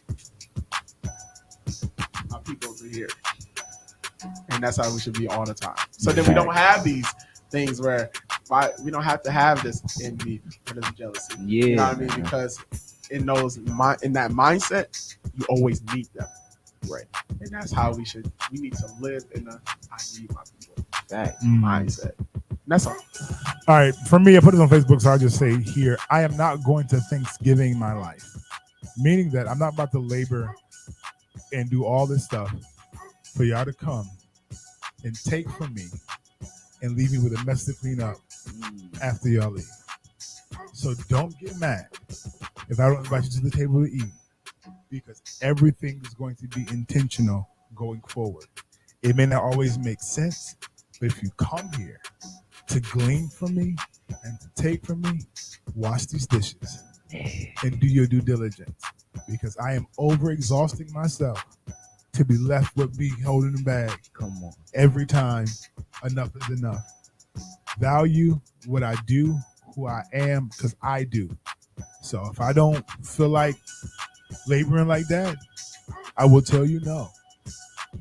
My people's are here. And that's how we should be all the time. So then we don't have these things where we don't have to have this envy or this jealousy. Yeah. You know what I mean? Because in that mindset, you always need them. Right. And that's how we need to live in the I need my people mindset. And that's all. All right. For me, I put it on Facebook, so I'll just say here, I am not going to Thanksgiving my life. Meaning that I'm not about to labor and do all this stuff for y'all to come and take from me and leave me with a mess to clean up after y'all leave. So don't get mad if I don't invite you to the table to eat, because everything is going to be intentional going forward. It may not always make sense, but if you come here to glean from me and to take from me, wash these dishes and do your due diligence, because I am overexhausting myself to be left with me holding the bag. Come on. Every time, enough is enough. Value what I do, who I am, because I do. So if I don't feel like laboring like that, I will tell you no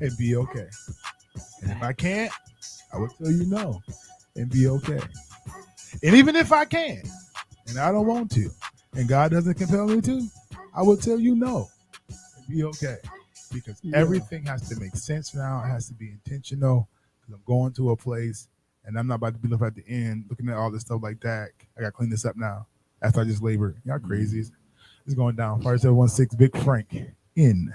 and be okay. And if I can't, I will tell you no and be okay. And even if I can, and I don't want to, and God doesn't compel me to, I will tell you no and be okay. Because everything has to make sense now. It has to be intentional. Because I'm going to a place, and I'm not about to be left at the end looking at all this stuff like that. I got to clean this up now after I just labored. Y'all crazy. It's going down. Fire 716, Big Frank in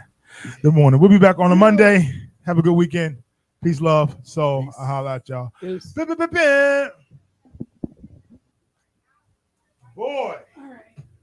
the morning. We'll be back on a Monday. Have a good weekend. Peace, love. So I'll holla at y'all. Boy.